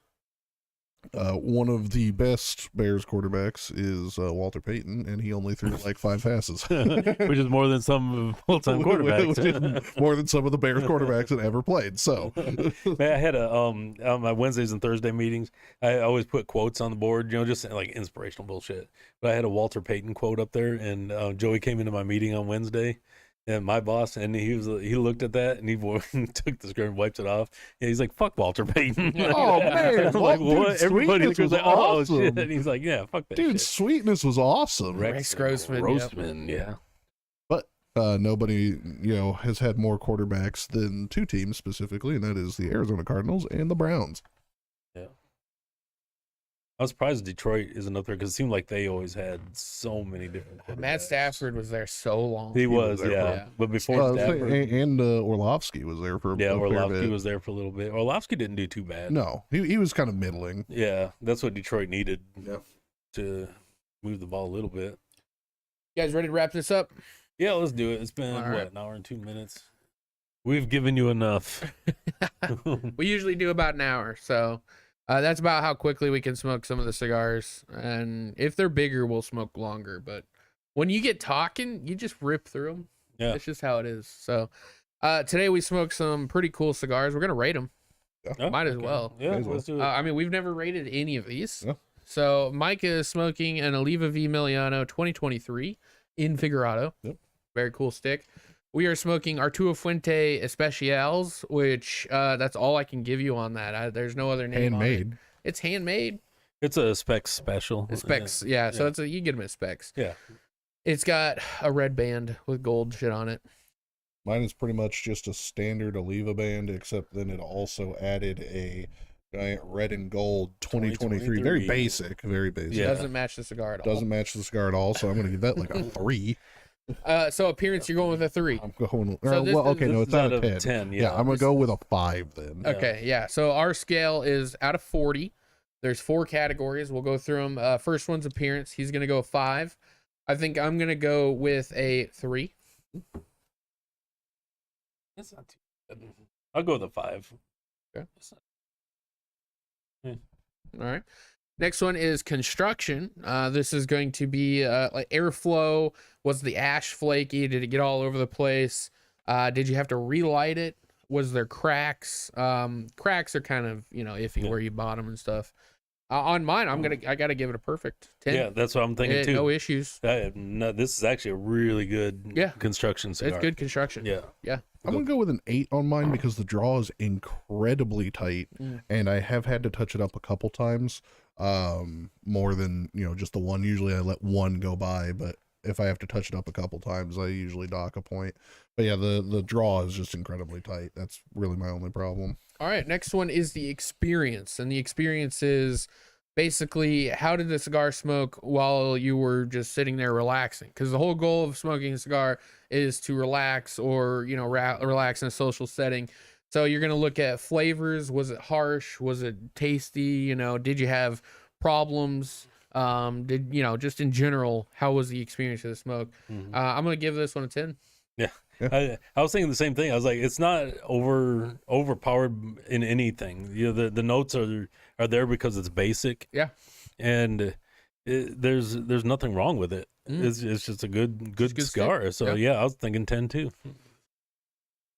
[SPEAKER 4] One of the best Bears quarterbacks is Walter Payton, and he only threw like 5 passes.
[SPEAKER 2] Which is more than some full-time quarterbacks.
[SPEAKER 4] Which is more than some of the Bears quarterbacks that ever played. So,
[SPEAKER 2] Man, I had on my Wednesdays and Thursday meetings, I always put quotes on the board, just like inspirational bullshit. But I had a Walter Payton quote up there, and Joey came into my meeting on Wednesday, and my boss, and he looked at that, and he took the script and wiped it off. And he's like, "Fuck Walter Payton."
[SPEAKER 4] Oh, man.
[SPEAKER 2] I'm
[SPEAKER 4] Well,
[SPEAKER 2] like,
[SPEAKER 4] dude,
[SPEAKER 2] what? Everybody
[SPEAKER 4] Sweetness
[SPEAKER 2] was like,
[SPEAKER 4] was
[SPEAKER 2] "Oh
[SPEAKER 4] awesome.
[SPEAKER 2] shit!" And he's like, "Yeah, fuck that
[SPEAKER 4] dude,
[SPEAKER 2] shit."
[SPEAKER 4] Sweetness was awesome.
[SPEAKER 3] Rex Grossman,
[SPEAKER 2] Grossman, yeah.
[SPEAKER 4] But nobody, has had more quarterbacks than 2 teams specifically, and that is the Arizona Cardinals and the Browns.
[SPEAKER 2] I was surprised Detroit isn't up there because it seemed like they always had so many different quarterbacks.
[SPEAKER 3] Matt Stafford was there so long.
[SPEAKER 2] He was,
[SPEAKER 4] there
[SPEAKER 2] yeah.
[SPEAKER 3] for-
[SPEAKER 2] But before
[SPEAKER 4] and
[SPEAKER 2] Stafford,
[SPEAKER 4] Orlovsky was there for a fair
[SPEAKER 2] Orlovsky
[SPEAKER 4] bit.
[SPEAKER 2] was there for a little bit. Orlovsky didn't do too bad.
[SPEAKER 4] No, he was kind of middling.
[SPEAKER 2] Yeah, that's what Detroit needed
[SPEAKER 4] Yeah.
[SPEAKER 2] to move the ball a little bit.
[SPEAKER 3] You guys ready to wrap this up?
[SPEAKER 2] Yeah, let's do it. It's been,
[SPEAKER 3] All right.
[SPEAKER 2] an hour and 2 minutes? We've given you enough.
[SPEAKER 3] We usually do about an hour, so that's about how quickly we can smoke some of the cigars. And if they're bigger, we'll smoke longer. But when you get talking, you just rip through them.
[SPEAKER 2] Yeah.
[SPEAKER 3] That's just how it is. So today we smoked some pretty cool cigars. We're gonna rate them.
[SPEAKER 2] Oh,
[SPEAKER 3] Might as
[SPEAKER 2] okay.
[SPEAKER 3] well.
[SPEAKER 2] Yeah,
[SPEAKER 4] Might as well.
[SPEAKER 2] let's do it.
[SPEAKER 3] I mean, we've never rated any of these.
[SPEAKER 4] Yeah.
[SPEAKER 3] So Mike is smoking an Oliva V Miliano 2023 in Figurado.
[SPEAKER 4] Yep.
[SPEAKER 3] Very cool stick. We are smoking Arturo Fuente Especials, which that's all I can give you on that. There's no other name on it.
[SPEAKER 4] Handmade.
[SPEAKER 3] It's handmade.
[SPEAKER 2] It's a Specs special.
[SPEAKER 3] It's Specs, yeah. So
[SPEAKER 2] Yeah.
[SPEAKER 3] you get them at Specs.
[SPEAKER 2] Yeah.
[SPEAKER 3] It's got a red band with gold shit on it.
[SPEAKER 4] Mine is pretty much just a standard Oliva band, except then it also added a giant red and gold 2023. Very
[SPEAKER 2] 2023.
[SPEAKER 4] basic, very basic.
[SPEAKER 2] Yeah.
[SPEAKER 3] Doesn't match the cigar at all.
[SPEAKER 4] Doesn't match the cigar at all, so I'm going to give that like a 3.
[SPEAKER 3] So appearance, you're going with a 3.
[SPEAKER 4] I'm going.
[SPEAKER 3] So this
[SPEAKER 4] well,
[SPEAKER 3] is-
[SPEAKER 4] okay, no,
[SPEAKER 2] This
[SPEAKER 4] it's
[SPEAKER 2] is
[SPEAKER 4] out of 10.
[SPEAKER 2] 10.
[SPEAKER 4] Yeah, I'm going to go with a 5 then.
[SPEAKER 2] Yeah.
[SPEAKER 3] Okay, yeah. So our scale is out of 40. There's 4 categories. We'll go through them. First one's appearance. He's going to go 5. I think I'm going to go with a 3.
[SPEAKER 2] That's not too bad. I'll go with a 5.
[SPEAKER 3] Okay.
[SPEAKER 2] Yeah.
[SPEAKER 3] All right. Next one is construction. This is going to be like airflow. Was the ash flaky? Did it get all over the place? Did you have to relight it? Was there cracks? Cracks are kind of iffy
[SPEAKER 2] Yeah.
[SPEAKER 3] where you bought them and stuff. On mine, I gotta give it a perfect 10.
[SPEAKER 2] Yeah, that's what I'm thinking too.
[SPEAKER 3] No issues.
[SPEAKER 2] No, this is actually a really good construction cigar.
[SPEAKER 3] It's good construction.
[SPEAKER 2] Yeah.
[SPEAKER 4] I'm going to go with an 8 on mine because the draw is incredibly tight, and I have had to touch it up a couple times, more than, just the one. Usually I let one go by, but if I have to touch it up a couple times, I usually dock a point. But yeah, the draw is just incredibly tight. That's really my only problem.
[SPEAKER 3] All right, next one is the experience, and the experience is basically, how did the cigar smoke while you were just sitting there relaxing? Because the whole goal of smoking a cigar is to relax, or relax in a social setting. So you're gonna look at flavors. Was it harsh? Was it tasty? Did you have problems? Just in general, how was the experience of the smoke? I'm gonna give this one a 10.
[SPEAKER 2] Yeah. I was thinking the same thing. I was like, it's not overpowered in anything. The notes are there because it's basic.
[SPEAKER 3] Yeah.
[SPEAKER 2] And there's nothing wrong with it. It's just a good cigar.
[SPEAKER 3] stick.
[SPEAKER 2] So yeah, I was thinking 10 too.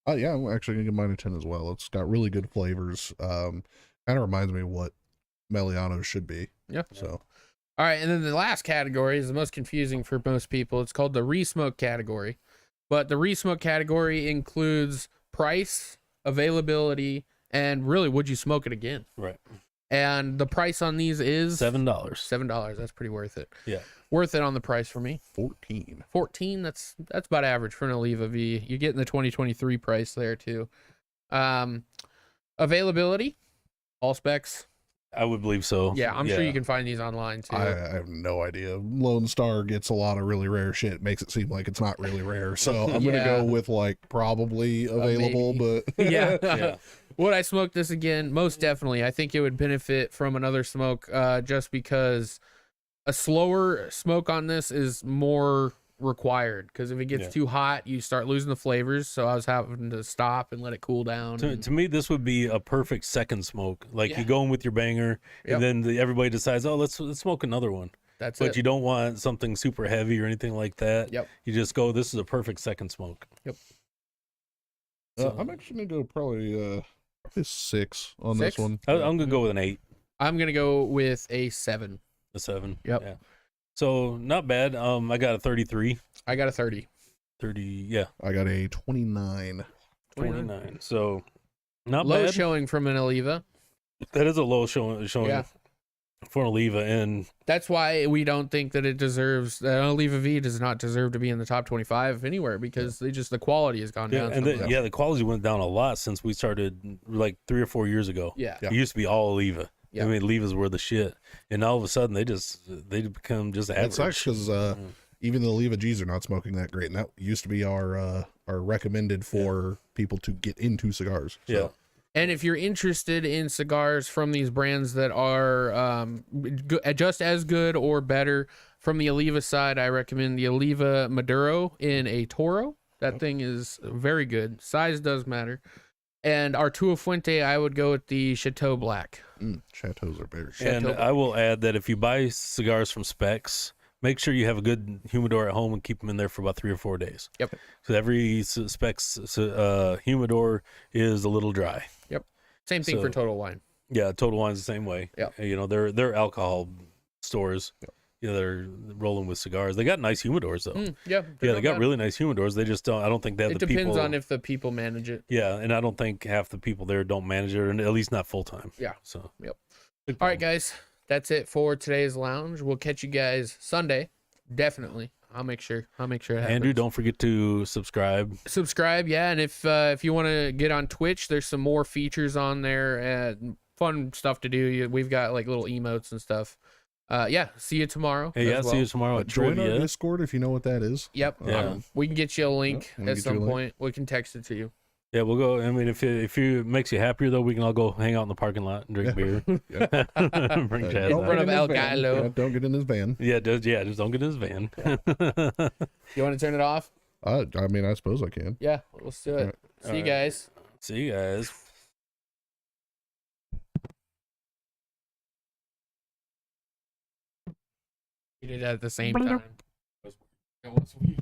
[SPEAKER 4] Yeah, I'm actually gonna give mine a 10 as well. It's got really good flavors. Kind of reminds me of what Meliano should be.
[SPEAKER 3] Yeah.
[SPEAKER 4] So.
[SPEAKER 3] All right, and then the last category is the most confusing for most people. It's called the re-smoke category. But the re-smoke category includes price, availability, and really, would you smoke it again?
[SPEAKER 2] Right.
[SPEAKER 3] And the price on these is
[SPEAKER 2] $7.
[SPEAKER 3] $7. That's pretty worth it.
[SPEAKER 2] Yeah.
[SPEAKER 3] Worth it on the price for me.
[SPEAKER 4] 14.
[SPEAKER 3] 14. That's about average for an Oliva V. You're getting the 2023 price there too. Availability, all specs.
[SPEAKER 2] I would believe so.
[SPEAKER 3] Yeah, I'm sure you can find these online too.
[SPEAKER 4] I have no idea. Lone Star gets a lot of really rare shit. Makes it seem like it's not really rare. So I'm gonna go with like probably available, but
[SPEAKER 3] yeah.
[SPEAKER 2] Yeah.
[SPEAKER 3] Would I smoke this again? Most definitely. I think it would benefit from another smoke, just because a slower smoke on this is more required. Because if it gets too hot, you start losing the flavors. So I was having to stop and let it cool down.
[SPEAKER 2] To me, this would be a perfect second smoke. Like you go in with your banger,
[SPEAKER 3] Yep.
[SPEAKER 2] and then everybody decides, oh, let's smoke another one.
[SPEAKER 3] That's
[SPEAKER 2] But
[SPEAKER 3] it.
[SPEAKER 2] you don't want something super heavy or anything like that.
[SPEAKER 3] Yep.
[SPEAKER 2] You just go, this is a perfect second smoke.
[SPEAKER 3] Yep.
[SPEAKER 4] I'm actually gonna go probably 6 on this
[SPEAKER 3] 6?
[SPEAKER 4] one.
[SPEAKER 2] I'm gonna go with an 8,
[SPEAKER 3] I'm gonna go with a 7.
[SPEAKER 2] a 7.
[SPEAKER 3] Yep.
[SPEAKER 2] Yeah. So not bad. I got a 33.
[SPEAKER 3] I got a 30.
[SPEAKER 2] 30. Yeah.
[SPEAKER 4] I got a 29.
[SPEAKER 2] 29. So not
[SPEAKER 3] Low
[SPEAKER 2] bad.
[SPEAKER 3] showing from an Oliva.
[SPEAKER 2] That is a low showing
[SPEAKER 3] Yeah.
[SPEAKER 2] for an Oliva, and
[SPEAKER 3] That's why we don't think that it deserves. That Oliva V does not deserve to be in the top 25 anywhere, because the quality has gone down. so much.
[SPEAKER 2] the quality went down a lot since we started like 3 or 4 years ago.
[SPEAKER 3] Yeah.
[SPEAKER 2] It used to be all Oliva.
[SPEAKER 3] Yeah.
[SPEAKER 2] I mean, Olivas were the shit, and all of a sudden they become just
[SPEAKER 4] That
[SPEAKER 2] average.
[SPEAKER 4] sucks because even the Oliva G's are not smoking that great, and that used to be our recommended for people to get into cigars. So.
[SPEAKER 2] Yeah.
[SPEAKER 3] And if you're interested in cigars from these brands that are just as good or better from the Oliva side, I recommend the Oliva Maduro in a Toro. That thing is very good. Size does matter. And Arturo Fuente, I would go with the Chateau Black.
[SPEAKER 4] Chateaus are very
[SPEAKER 2] And
[SPEAKER 3] Chateau
[SPEAKER 2] I will add that if you buy cigars from Specs, make sure you have a good humidor at home and keep them in there for about 3 or 4 days.
[SPEAKER 3] Yep.
[SPEAKER 2] So every Specs humidor is a little dry.
[SPEAKER 3] Yep. Same thing
[SPEAKER 2] So-
[SPEAKER 3] for Total Wine.
[SPEAKER 2] Yeah, Total Wine's the same way.
[SPEAKER 3] Yeah.
[SPEAKER 2] They're alcohol stores. They're rolling with cigars. They got nice humidors though.
[SPEAKER 3] Yeah.
[SPEAKER 2] Yeah, they got really nice humidors. They just don't. I don't think they have
[SPEAKER 3] It
[SPEAKER 2] the
[SPEAKER 3] depends
[SPEAKER 2] people.
[SPEAKER 3] on if the people manage it.
[SPEAKER 2] Yeah, and I don't think half the people there don't manage it, or at least not full time.
[SPEAKER 3] Yeah.
[SPEAKER 2] So.
[SPEAKER 3] Yep.
[SPEAKER 2] Big
[SPEAKER 3] All right,
[SPEAKER 2] problem.
[SPEAKER 3] guys. That's it for today's lounge. We'll catch you guys Sunday. Definitely. I'll make sure it happens.
[SPEAKER 2] Andrew, don't forget to subscribe.
[SPEAKER 3] Subscribe, yeah. And if you want to get on Twitch, there's some more features on there and fun stuff to do. We've got like little emotes and stuff. Yeah. See you tomorrow.
[SPEAKER 2] Hey,
[SPEAKER 3] as well.
[SPEAKER 2] see you tomorrow at
[SPEAKER 4] Join our
[SPEAKER 2] trivia.
[SPEAKER 4] Discord if you know what that is.
[SPEAKER 3] Yep.
[SPEAKER 2] Yeah.
[SPEAKER 3] We can get you a link
[SPEAKER 4] Yeah, we can
[SPEAKER 3] at
[SPEAKER 4] get
[SPEAKER 3] some
[SPEAKER 4] you a link.
[SPEAKER 3] point. We can text it to you.
[SPEAKER 2] Yeah, we'll go. I mean, if it makes you happier though, we can all go hang out in the parking lot and drink beer. Bring Chad.
[SPEAKER 3] Don't run
[SPEAKER 4] get
[SPEAKER 3] up
[SPEAKER 4] in
[SPEAKER 3] El
[SPEAKER 4] his van.
[SPEAKER 3] Gallo.
[SPEAKER 4] Yeah, don't get in his van.
[SPEAKER 2] Just don't get in his van.
[SPEAKER 3] You want to turn it off?
[SPEAKER 4] I mean, I suppose I can.
[SPEAKER 3] Yeah. Let's do it.
[SPEAKER 4] All right.
[SPEAKER 3] See you
[SPEAKER 2] All right.
[SPEAKER 3] guys.
[SPEAKER 2] See you guys.
[SPEAKER 3] We did it at the same time. That was weird.